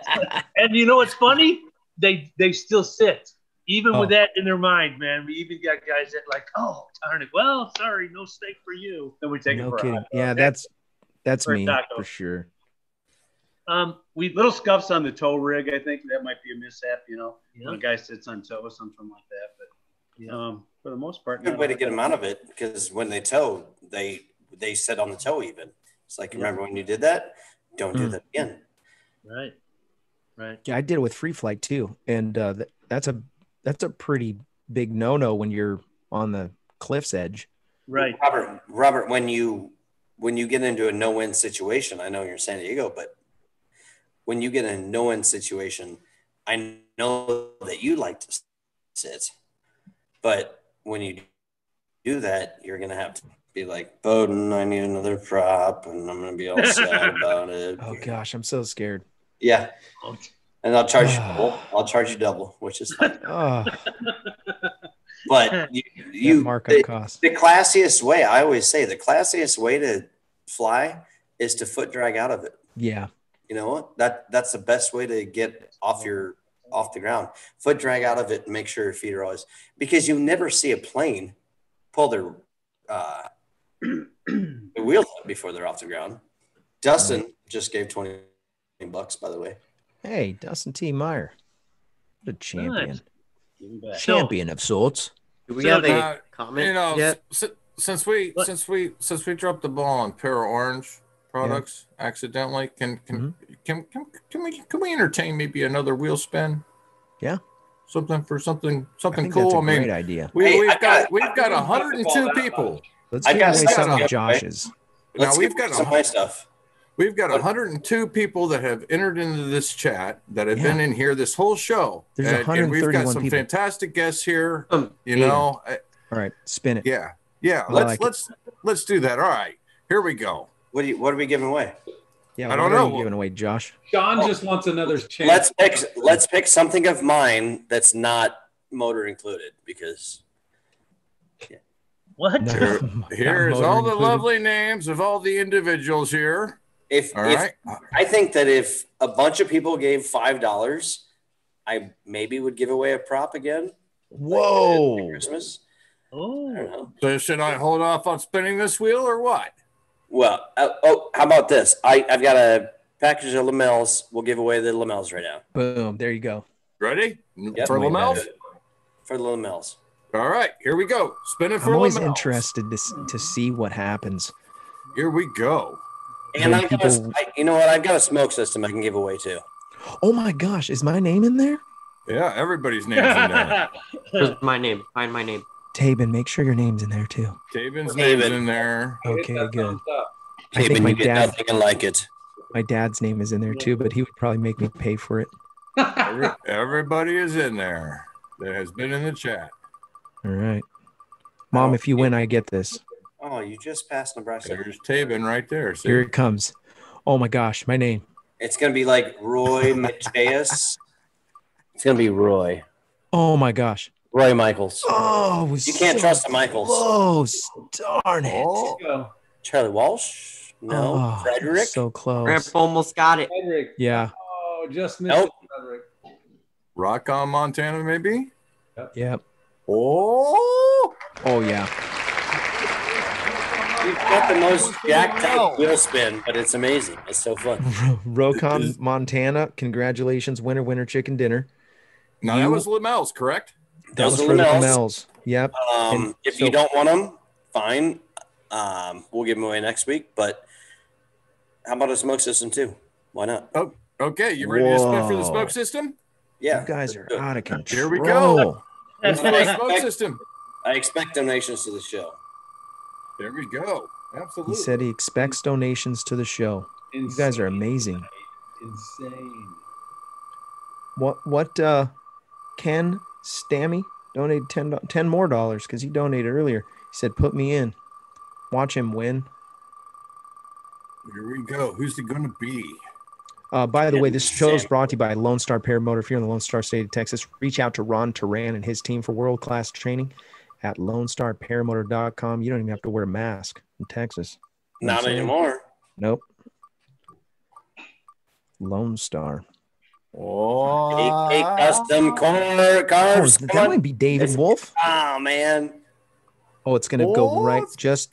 and you know what's funny? They still sit, even with that in their mind, man. We even got guys that like, oh, darn it. Well, sorry, no steak for you. Then we take it for kidding. Yeah, that's me for sure. Little scuffs on the tow rig. I think that might be a mishap. You know, when a guy sits on tow or something like that. But for the most part. Good way to get them out of it, because when they tow, they sit on the toe even. It's like, remember when you did that? Don't do that again. Right. Yeah, I did it with free flight too, and that's a pretty big no-no when you're on the cliff's edge. Right. Robert, when you get into a no-win situation, I know you're in San Diego, but when you get in a no-win situation, I know that you like to sit, but when you do that, you're going to have to be like, Bowden, I need another prop, and I'm going to be all sad about it. Oh gosh, I'm so scared. Yeah. And I'll charge you double. I'll charge you double, which is fine. But you markup cost. The classiest way, I always say, the classiest way to fly is to foot drag out of it. Yeah. You know what? That's the best way to get off the ground. Foot drag out of it and make sure your feet are always, because you never see a plane pull their wheels up before they're off the ground. Dustin just gave $20, by the way. Hey, Dustin T. Meyer, what a champion. Nice. Champion of sorts. Do we have a comment yet? Since we dropped the ball on ParaOrange products accidentally, can we entertain maybe another wheel spin? Yeah. Something cool. That's a great idea. We've got 102 people. Let's give away some of Josh's. Now we've got some of my stuff. We've got 102 people that have entered into this chat that have been in here this whole show. There's 131 and we've got some people. Fantastic guests here. All right, spin it. Yeah. Let's do that. All right, here we go. What are we giving away? Yeah, I don't know. What are you giving away, Josh? Sean just wants another chance. Let's pick something of mine that's not motor included, because. What? Here's all the lovely names of all the individuals here. I think that if a bunch of people gave $5, I maybe would give away a prop again. Whoa! Like Christmas. Oh. I don't know. So should I hold off on spinning this wheel or what? Well, how about this? I've got a package of lamels. We'll give away the lamels right now. Boom! There you go. Ready? Yep. For lamels? For the lamels. All right, here we go. Spin it for I'm always lamels. interested to see what happens. Here we go. And you know what? I've got a smoke system I can give away too. Oh my gosh, is my name in there? Yeah, everybody's name's in there. Where's my name? Find my name. Tabin, make sure your name's in there too. Tabin's name's in there. Okay, good. I think my dad like it. My dad's name is in there too, but he would probably make me pay for it. Everybody is in there that has been in the chat. All right. Mom, if you win, I get this. Oh, you just passed Nebraska. There's Tabin right there. See? Here it comes. Oh my gosh, my name. It's going to be like Roy Matthias. It's going to be Roy. Oh my gosh. Roy Michaels. Oh, you can't trust the Michaels. Close. Darn it. Oh. Charlie Walsh? No. Oh, Frederick? So close. Grandpa almost got it. Frederick. Yeah. Oh, just missed it, Frederick. Rock on Montana, maybe? Yep. Oh yeah. You've got the most jacked up wheel spin, but it's amazing. It's so fun. Rokon, Montana. Congratulations, winner, chicken dinner. No, that was Lamels, correct? That was for the Lamels. Yep. If you don't want them, fine. We'll give them away next week. But how about a smoke system too? Why not? Oh, okay. You ready to spin for the smoke system? Yeah. You guys are out of control. Here we go. Smoke system. I expect donations to the show. There we go. Absolutely. He said he expects donations to the show. Insane. You guys are amazing. Insane. What Ken Stammy donated $10 more because he donated earlier. He said, put me in. Watch him win. Here we go. Who's it going to be? By the way, this show is brought to you by Lone Star Paramotor. If you're in the Lone Star State of Texas, reach out to Ron Turan and his team for world-class training at LoneStarParamotor.com. You don't even have to wear a mask in Texas. Not anymore. Nope. Lone Star. Oh, custom cars. That might be David Wolf. Oh, man. Oh, it's going to go right just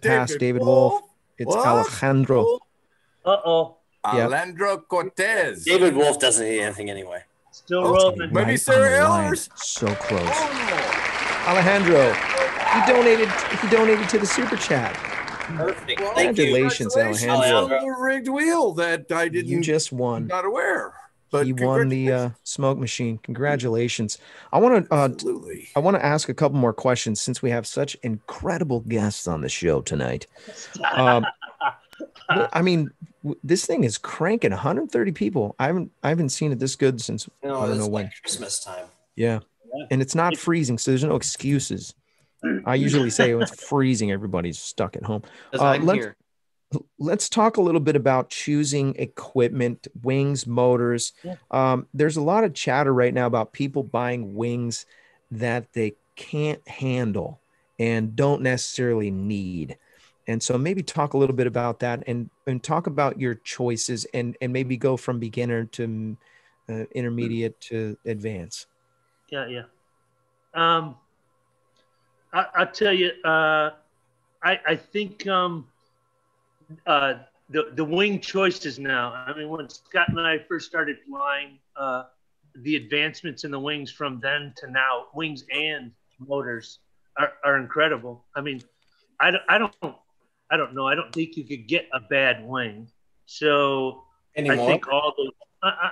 past David Wolf. It's Alejandro. Uh-oh. Alejandro Cortez. David Wolf doesn't need anything anyway. Still rolling. Maybe Sarah Ellers. So close. Alejandro, he donated to the super chat. Perfect. Well, congratulations, Alejandro. The rigged wheel that I didn't. You just won. Not aware. But he won the smoke machine. Congratulations. I want to ask a couple more questions since we have such incredible guests on the show tonight. I mean, this thing is cranking 130 people. I haven't seen it this good since I don't know when. Like Christmas time. Yeah. And it's not freezing, so there's no excuses. I usually say when it's freezing, everybody's stuck at home. Let's talk a little bit about choosing equipment, wings, motors. There's a lot of chatter right now about people buying wings that they can't handle and don't necessarily need. And so maybe talk a little bit about that and talk about your choices and maybe go from beginner to intermediate to advanced. Yeah. I'll tell you, I think the wing choices now. I mean, when Scott and I first started flying, the advancements in the wings from then to now, wings and motors are incredible. I mean, I don't know. I don't think you could get a bad wing. So anymore? I think all those.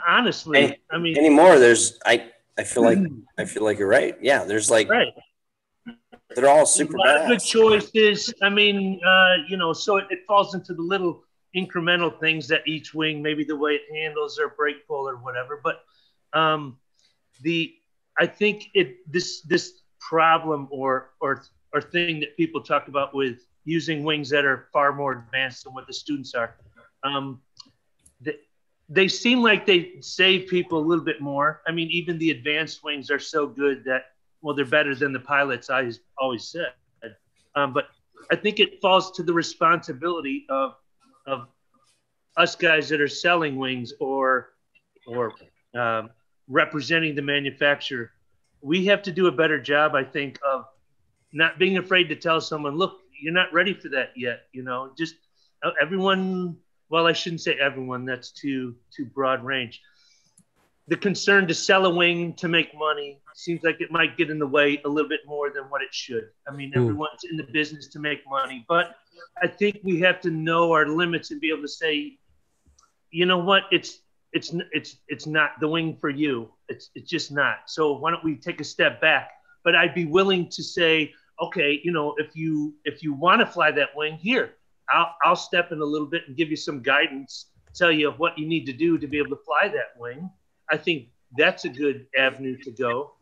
Honestly, I mean, anymore. I feel like you're right. Yeah, there's like. Right. They're all super bad. Good choices. I mean, so it falls into the little incremental things that each wing, maybe the way it handles or brake pull or whatever. But I think this problem or thing that people talk about with using wings that are far more advanced than what the students are, they seem like they save people a little bit more. I mean, even the advanced wings are so good that. Well, they're better than the pilots, I always said. But I think it falls to the responsibility of us guys that are selling wings or representing the manufacturer. We have to do a better job, I think, of not being afraid to tell someone, look, you're not ready for that yet. Just everyone. Well, I shouldn't say everyone. That's too broad range. The concern to sell a wing to make money seems like it might get in the way a little bit more than what it should. I mean, everyone's in the business to make money, but I think we have to know our limits and be able to say, you know what, it's not the wing for you. It's just not. So why don't we take a step back? But I'd be willing to say, okay, if you want to fly that wing, here, I'll step in a little bit and give you some guidance, tell you what you need to do to be able to fly that wing. I think that's a good avenue to go.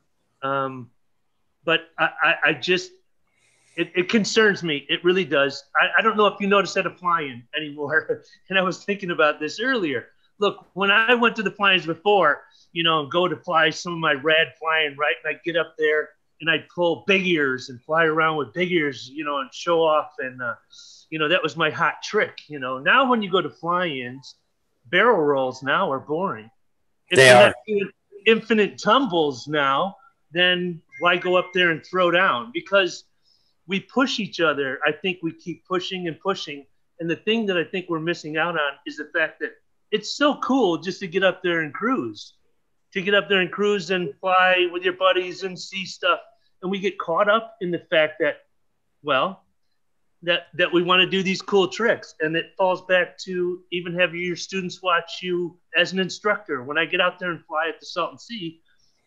But I just, it concerns me. It really does. I don't know if you notice that of flying anymore. And I was thinking about this earlier. Look, when I went to the flyings before, go to fly some of my rad flying, right? And I'd get up there and I'd pull big ears and fly around with big ears, and show off. And, that was my hot trick. Now when you go to fly-ins, barrel rolls now are boring. If they are infinite tumbles now, then why go up there and throw down? Because we push each other. I think we keep pushing and pushing. And the thing that I think we're missing out on is the fact that it's so cool just to get up there and cruise, and fly with your buddies and see stuff. And we get caught up in the fact that, well, that we want to do these cool tricks. And it falls back to even having your students watch you as an instructor. When I get out there and fly at the Salton Sea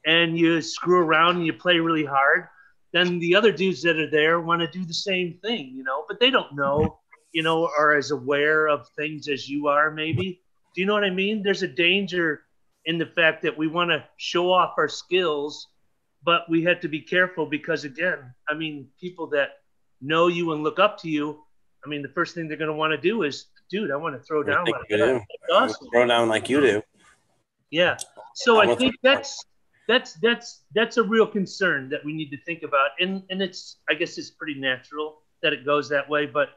and you screw around and you play really hard, then the other dudes that are there want to do the same thing, but they don't know, are as aware of things as you are maybe. Do you know what I mean? There's a danger in the fact that we want to show off our skills, but we have to be careful because, again, I mean, people that know you and look up to you, I mean, the first thing they're going to want to do is, dude, I want to throw down like that. Awesome. Throw down like you do. Yeah. So I think that's a real concern that we need to think about. And I guess it's pretty natural that it goes that way. But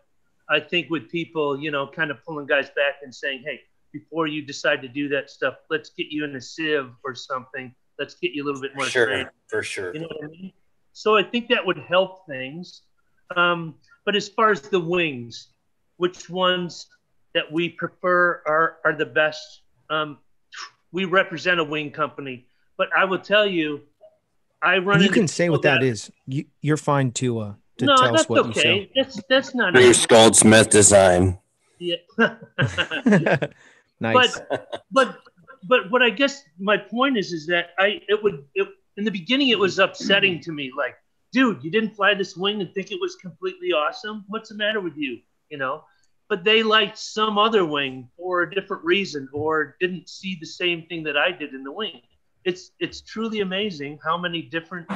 I think with people, kind of pulling guys back and saying, hey, before you decide to do that stuff, let's get you in a sieve or something. Let's get you a little bit more straight. For sure. You know what I mean? So I think that would help things. But as far as the wings, which ones that we prefer are the best? We represent a wing company, but I will tell you, I run. You can say what that is. You're fine to no, tell us that's what okay. you sell. That's not Bruce Goldsmith design. Yeah. Nice. But what I guess my point is that in the beginning it was upsetting to me. Like, dude, you didn't fly this wing and think it was completely awesome? What's the matter with you? You know? But they liked some other wing for a different reason, or didn't see the same thing that I did in the wing. It's truly amazing how many different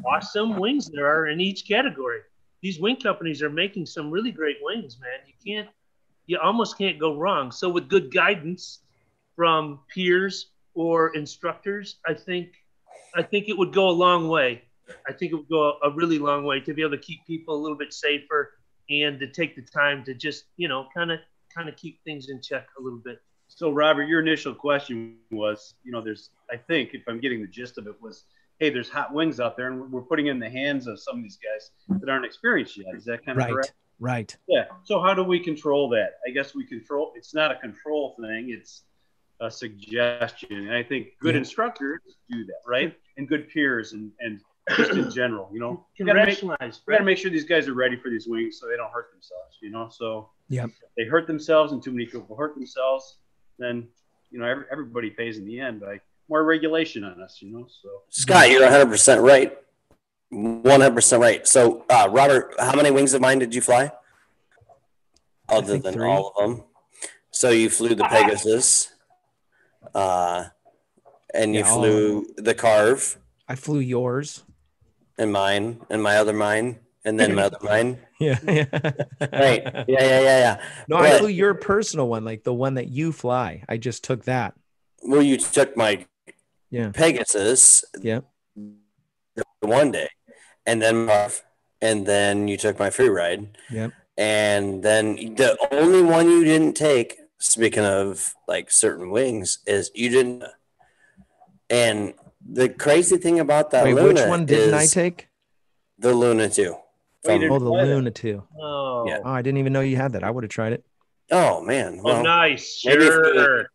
awesome wings there are in each category. These wing companies are making some really great wings, man. You almost can't go wrong. So with good guidance from peers or instructors, I think it would go a long way. I think it would go a really long way to be able to keep people a little bit safer and to take the time to just, kind of keep things in check a little bit. So Robert, your initial question was, I think if I'm getting the gist of it was, hey, there's hot wings out there and we're putting it in the hands of some of these guys that aren't experienced yet. Is that kind of correct? Right. Yeah. So how do we control that? I guess it's not a control thing. It's a suggestion. And I think good instructors do that, right? And good peers and just in general, we got to make sure these guys are ready for these wings so they don't hurt themselves, So if they hurt themselves and too many people hurt themselves, then, everybody pays in the end by more regulation on us, So Scott, you're 100% right. 100% right. So, Robert, how many wings of mine did you fly? Other than 3. All of them. So you flew the Pegasus, and you flew the Carve. I flew yours. And mine, and my other mine, and then my other mine. Yeah. Right. Yeah. No, I flew your personal one, like the one that you fly. I just took that. Well, you took my Pegasus. Yeah. One day, and then you took my free ride. Yep. And then the only one you didn't take, speaking of like certain wings, is you didn't. And the crazy thing about that Luna, which one didn't I take? The Luna 2. The Luna 2. Oh. Yeah. Oh, I didn't even know you had that. I would have tried it. Oh man. Well, nice. Sure.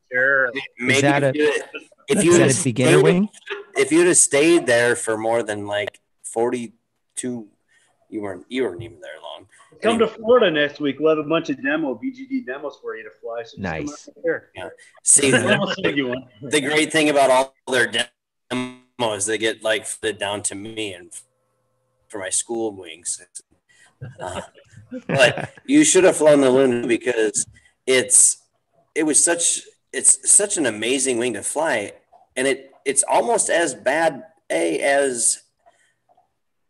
Maybe is that a beginner wing? If you'd have stayed there for more than like 42, you weren't even there long. Come to Florida next week. We'll have a bunch of BGD demos for you to fly. So nice. Yeah. See, the great thing about all their demos, they get like fitted down to me and for my school wings. But you should have flown the Luna because it's such an amazing wing to fly, and it's almost as bad as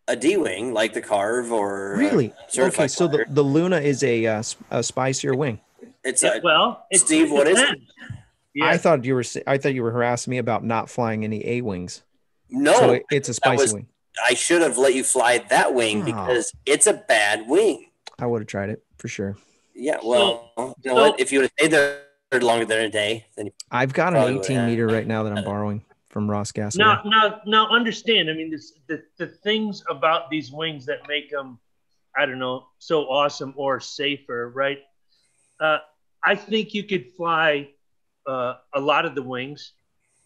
a D-wing, like the Carve or really. Okay, so the Luna is a spicier wing. Steve, what is it? Yeah. I thought you were harassing me about not flying any A wings. No, so it's a spicy wing. I should have let you fly that wing because it's a bad wing. I would have tried it for sure. Yeah, well, you know what? If you would have stayed there longer than a day, then I've got an 18 meter right now that I'm borrowing from Ross Gas. Now, understand. I mean, the things about these wings that make them, I don't know, so awesome or safer, right? I think you could fly a lot of the wings,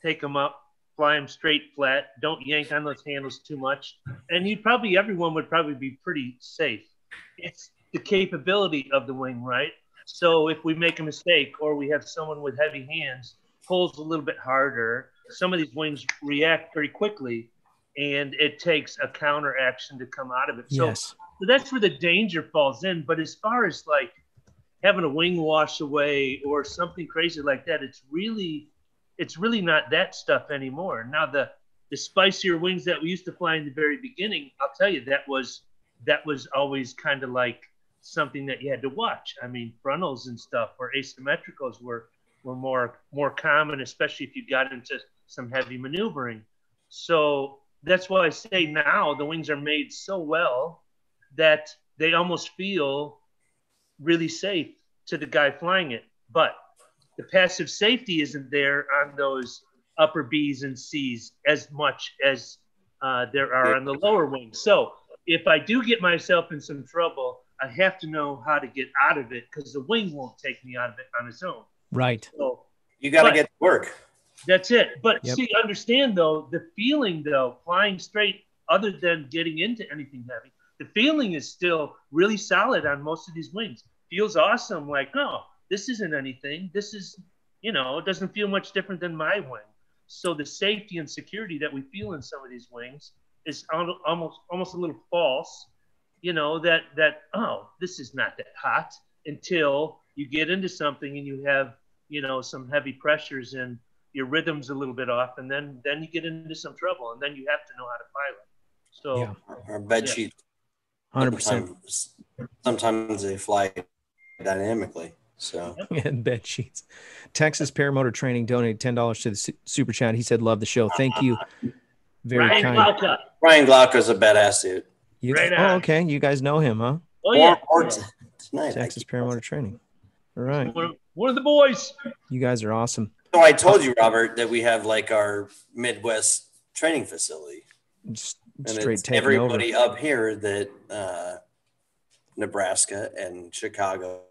take them up, fly them straight flat, don't yank on those handles too much, and everyone would probably be pretty safe. It's the capability of the wing, right? So if we make a mistake or we have someone with heavy hands pulls a little bit harder, some of these wings react very quickly, and it takes a counter action to come out of it. So that's where the danger falls in. But as far as like having a wing wash away or something crazy like that, it's really not that stuff anymore. Now the spicier wings that we used to fly in the very beginning, I'll tell you, that was always kind of like something that you had to watch. I mean, frontals and stuff or asymmetricals were more common, especially if you got into some heavy maneuvering. So that's why I say now the wings are made so well that they almost feel really safe to the guy flying it. But the passive safety isn't there on those upper B's and C's as much as there are on the lower wings. So if I do get myself in some trouble, I have to know how to get out of it because the wing won't take me out of it on its own. Right. So you got to get to work. That's it. But see, understand though, the feeling though, flying straight, other than getting into anything heavy, the feeling is still really solid on most of these wings. Feels awesome. Like, no, this isn't anything. This is, it doesn't feel much different than my wing. So the safety and security that we feel in some of these wings is almost a little false. That oh, this is not that hot, until you get into something and you have some heavy pressures and your rhythm's a little bit off, and then you get into some trouble, and then you have to know how to pilot. So our bed sheet, 100%. Sometimes they fly dynamically. So and bed sheets. Texas Paramotor Training donated $10 to the super chat. He said, "Love the show. Thank you." Very kind. Ryan Glauca is a badass dude. Oh, okay. You guys know him, huh? Oh yeah. Tonight, Texas Paramotor Training. All right. One of the boys. You guys are awesome. So I told you, Robert, that we have like our Midwest training facility. Just and straight it's taking everybody over. up here that Nebraska and Chicago,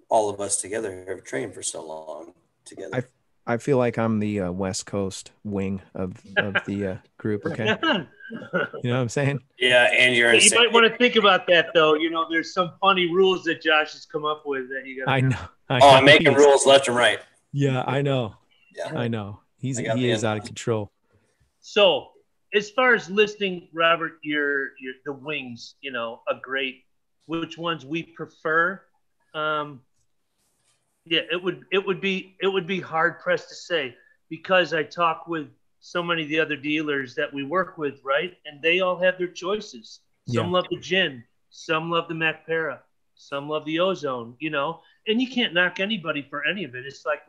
all of us together have trained for so long together. I feel like I'm the West Coast wing of the group. Okay. You know what I'm saying? Yeah, and you might want to think about that though. There's some funny rules that Josh has come up with that you got. I know. I'm making rules left and right. Yeah, I know. Yeah, I know. He is out of control. So, as far as listing, Robert, your the wings, which ones we prefer. Yeah, it would be hard pressed to say, because I talk with so many of the other dealers that we work with, right? And they all have their choices. Some love the Gin, some love the Mac Para, some love the Ozone, and you can't knock anybody for any of it. It's like,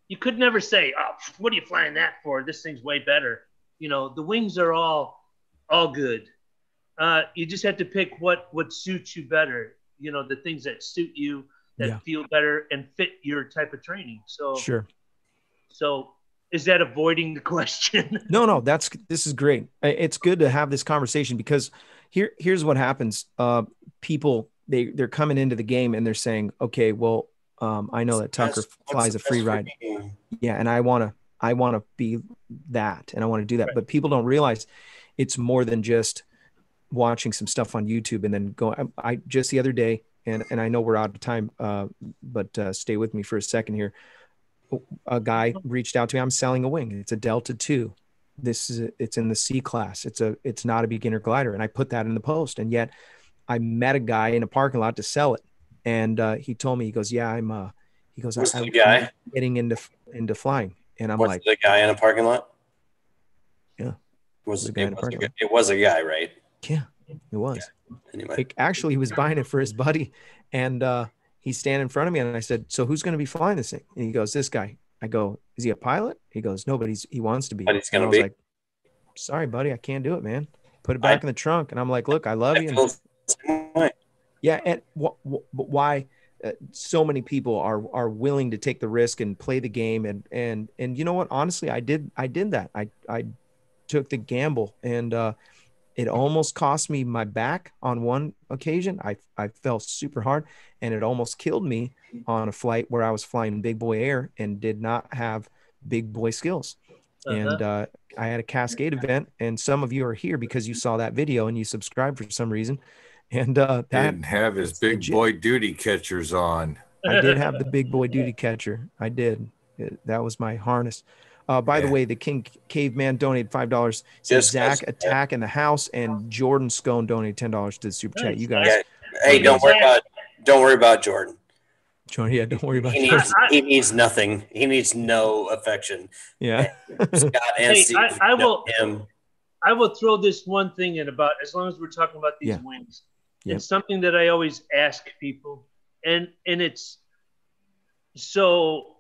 you could never say, oh, what are you flying that for? This thing's way better. The wings are all good. You just have to pick what suits you better, the things that suit you, that feel better and fit your type of training. So sure. So is that avoiding the question? No, this is great. It's good to have this conversation, because here's what happens. People, they're coming into the game and they're saying, okay, well, I know that Tucker flies a free ride. Yeah. And I want to be that, and I want to do that. Right. But people don't realize it's more than just watching some stuff on YouTube and then going. I just the other day, and I know we're out of time, but stay with me for a second here. A guy reached out to me. I'm selling a wing. It's a Delta 2. It's in the C class. It's not a beginner glider. And I put that in the post. And yet I met a guy in a parking lot to sell it. And he told me, he goes, yeah, I'm getting into flying. And I'm like, the guy in a parking lot? Yeah. It was a guy, right? Yeah, it was. Yeah. Anyway. Actually, he was buying it for his buddy. And he's standing in front of me. And I said, so who's going to be flying this thing? And he goes, this guy. I go, is he a pilot? He goes, no, but he wants to be. But he's going to be. Like, sorry, buddy, I can't do it, man. Put it back in the trunk. And I'm like, look, I love you. Yeah. And why so many people are willing to take the risk and play the game. And you know what? Honestly, I did that. I took the gamble, and it almost cost me my back on one occasion. I fell super hard, and it almost killed me on a flight where I was flying big boy air and did not have big boy skills. And I had a Cascade event, and some of you are here because you saw that video and you subscribed for some reason. And that didn't have his big boy duty catchers on. I did have the big boy duty catcher. I did. That was my harness. By the way, the King Caveman donated $5. Zach Attack in the house, and Jordan Scone donated $10 to the super chat. You guys. Hey, don't worry about Jordan. Yeah, don't worry about Jordan. He needs nothing. He needs no affection. Yeah. Scott and Steve, I will throw this one thing in about, as long as we're talking about these wings. It's something that I always ask people, and it's so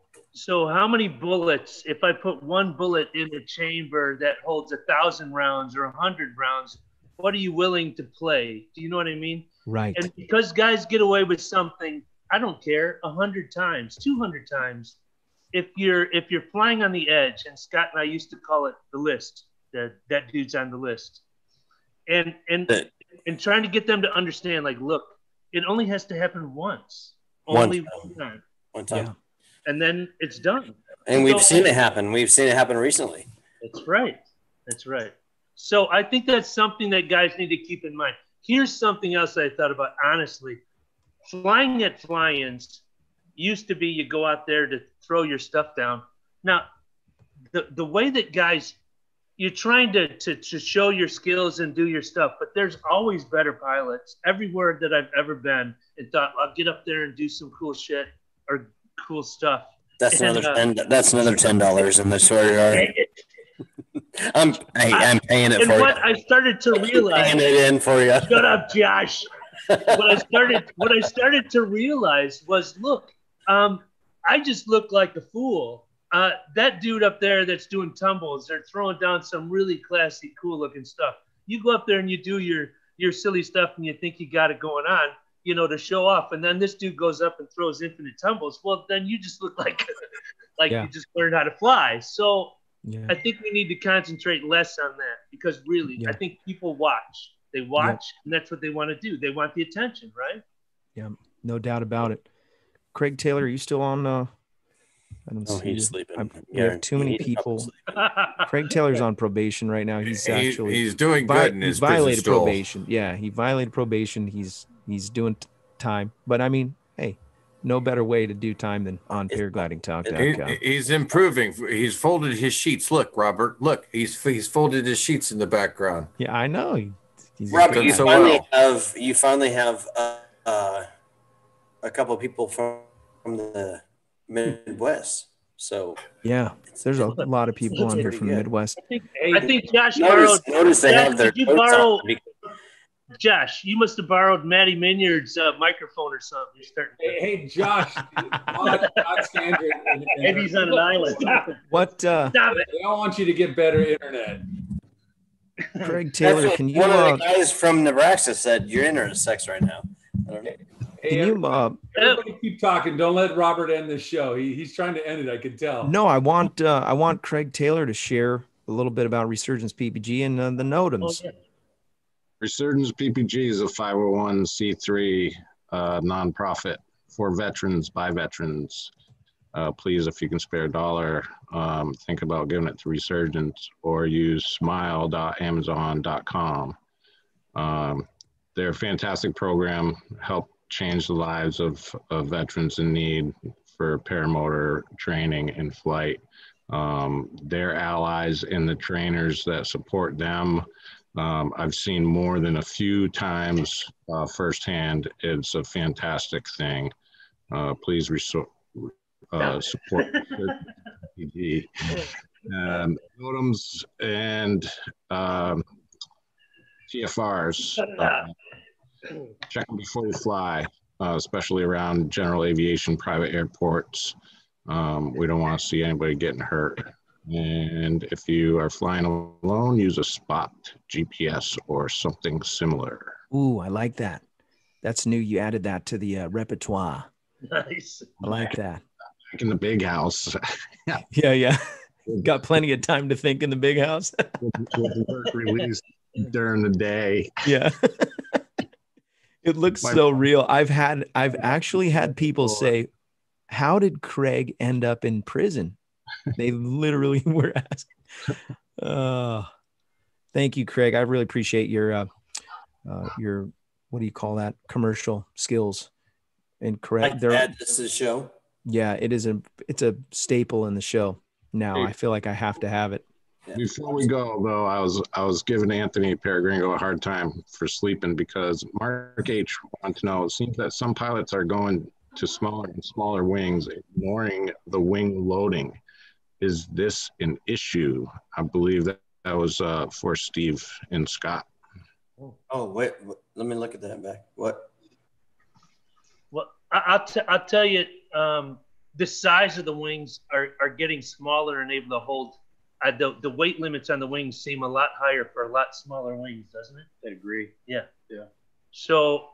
how many bullets, if I put one bullet in a chamber that holds 1,000 rounds or 100 rounds, what are you willing to play? Do you know what I mean? Right. And because guys get away with something, I don't care, 100 times, 200 times. If you're flying on the edge, and Scott and I used to call it the list, that dude's on the list. And trying to get them to understand, like, look, it only has to happen once. Only one time. One time. Yeah. And then it's done. And we've seen it happen. We've seen it happen recently. That's right. That's right. So I think that's something that guys need to keep in mind. Here's something else I thought about, honestly. Flying at fly-ins used to be you go out there to throw your stuff down. Now, the way that guys, you're trying to show your skills and do your stuff, but there's always better pilots everywhere that I've ever been and thought, I'll get up there and do some cool shit or cool stuff. That's another $10 in the short yard. I'm paying it for you. What I started to realize, paying it in for you. Shut up, Josh. What I started to realize was, look, I just look like a fool. That dude up there that's doing tumbles, they're throwing down some really classy, cool looking stuff. You go up there and you do your silly stuff and you think you got it going on, you know, to show off. And then this dude goes up and throws infinite tumbles. Well, then you just look like you just learned how to fly. So I think we need to concentrate less on that because really, I think people watch. They watch, and that's what they want to do. They want the attention, right? Yeah, no doubt about it. Craig Taylor, are you still on? I don't see he's sleeping. We have too many people. Craig Taylor's on probation right now. He's doing good in his violated probation. Yeah, he violated probation. He's doing time. But I mean, hey, no better way to do time than on paraglidingtalk.com. He's improving. He's folded his sheets. Look, Robert. Look, he's folded his sheets in the background. Yeah, I know. Robert, you finally have a couple of people from the Midwest. So yeah, there's a lot of people on here from the Midwest. I think Josh borrowed. Notice they have their coats on. Josh, you must have borrowed Matty Minyard's microphone or something. You're starting. Hey, Josh. Maybe he's on an island. What? Stop it. They all want you to get better internet. Craig Taylor, can you? One of the guys from Nebraska said your internet sucks right now. I don't know. Hey, everybody keep talking. Don't let Robert end the show. He's trying to end it. I can tell. No, I want Craig Taylor to share a little bit about Resurgence PPG and the NOTAMs. Oh, yeah. Resurgence PPG is a 501c3 nonprofit for veterans by veterans. Please, if you can spare a dollar, think about giving it to Resurgence or use smile.amazon.com. They're a fantastic program, help change the lives of veterans in need for paramotor training and flight. Their allies and the trainers that support them, I've seen more than a few times firsthand. It's a fantastic thing. Please support PPG. NOTAMs and TFRs. Check them before you fly, especially around general aviation, private airports. We don't want to see anybody getting hurt. And if you are flying alone, use a spot GPS or something similar. Ooh, I like that. That's new. You added that to the repertoire. Nice. I like that. Back in the big house. Yeah. Got plenty of time to think in the big house. With work release during the day. Yeah. It looks so real. I've actually had people say, how did Craig end up in prison? They literally were asking. Thank you, Craig. I really appreciate your what do you call that? Commercial skills. And correct. Add this to the show. Yeah, it's a staple in the show. Now I feel like I have to have it. Before we go, though, I was giving Anthony Paragringo a hard time for sleeping because Mark H wanted to know. It seems that some pilots are going to smaller and smaller wings, ignoring the wing loading. Is this an issue? I believe that was for Steve and Scott. Oh, wait. Let me look at that back. What? Well, I'll tell you, the size of the wings are getting smaller and able to hold. The weight limits on the wings seem a lot higher for a lot smaller wings, doesn't it? I agree. Yeah. So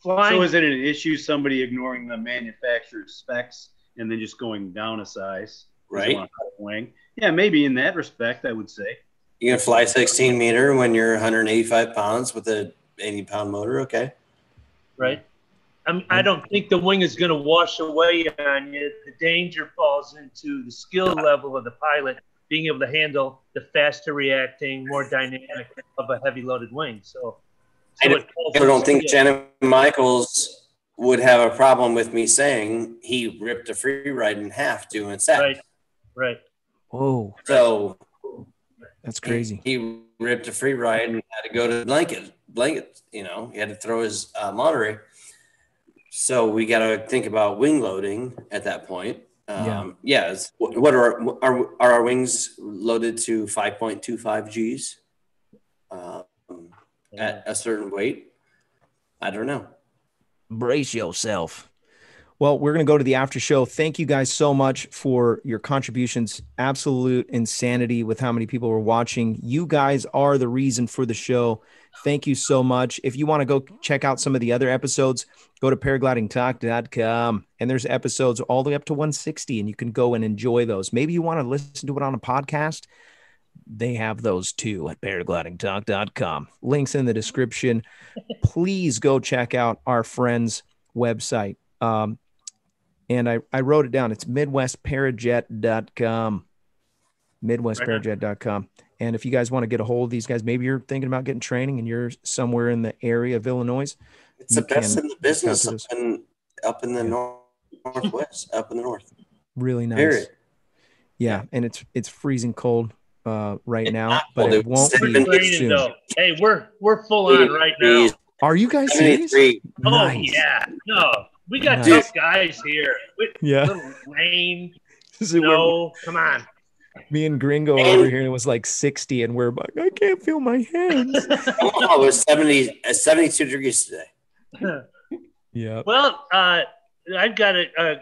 flying. So is it an issue, somebody ignoring the manufacturer's specs and then just going down a size? Right. Wing? Yeah, maybe in that respect, I would say. You can fly 16 meter when you're 185 pounds with a 80-pound motor. Okay. Right. I don't think the wing is going to wash away on you. The danger falls into the skill level of the pilot being able to handle the faster reacting, more dynamic of a heavy loaded wing. So I don't think Shannon Michaels would have a problem with me saying he ripped a free ride in half doing SAP. Right. Whoa. So that's crazy. He ripped a free ride and had to go to blanket, he had to throw his Monterey. So we got to think about wing loading at that point. What are our wings loaded to 5.25 Gs at a certain weight? I don't know. Brace yourself. Well, we're going to go to the after show. Thank you guys so much for your contributions. Absolute insanity with how many people were watching. You guys are the reason for the show. Thank you so much. If you want to go check out some of the other episodes, go to paraglidingtalk.com. And there's episodes all the way up to 160, and you can go and enjoy those. Maybe you want to listen to it on a podcast. They have those too at paraglidingtalk.com. Links in the description. Please go check out our friend's website. And I wrote it down. It's midwestparajet.com. Midwestparajet.com. And if you guys want to get a hold of these guys, maybe you're thinking about getting training and you're somewhere in the area of Illinois. It's the best in the business up in the northwest, up in the north. Really nice. Period. Yeah, and it's freezing cold right now, but it won't be soon. Though. Hey, we're full on right now. Are you guys serious? Oh nice. Yeah, no, we got tough guys here. Little rain, snow. Come on. Me and Gringo over here, it was like 60, and we're like, I can't feel my hands. Oh, it was 72 degrees today. Yeah. Well, I've got a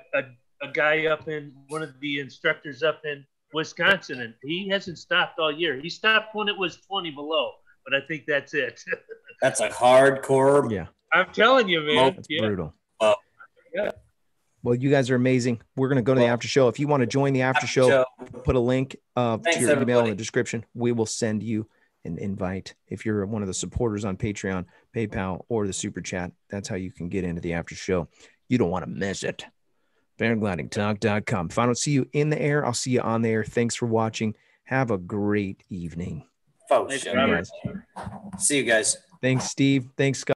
guy up in one of the instructors up in Wisconsin, and he hasn't stopped all year. He stopped when it was 20 below, but I think that's it. That's a hardcore. Yeah. I'm telling you, man. That's brutal. Yeah. Well, you guys are amazing. We're going to go to the after show. If you want to join the after show, put a link to your email in the description. We will send you an invite. If you're one of the supporters on Patreon, PayPal, or the Super Chat, that's how you can get into the after show. You don't want to miss it. Paraglidingtalk.com. If I don't see you in the air, I'll see you on the air. Thanks for watching. Have a great evening. Folks, see you guys. Thanks, Steve. Thanks, Scott.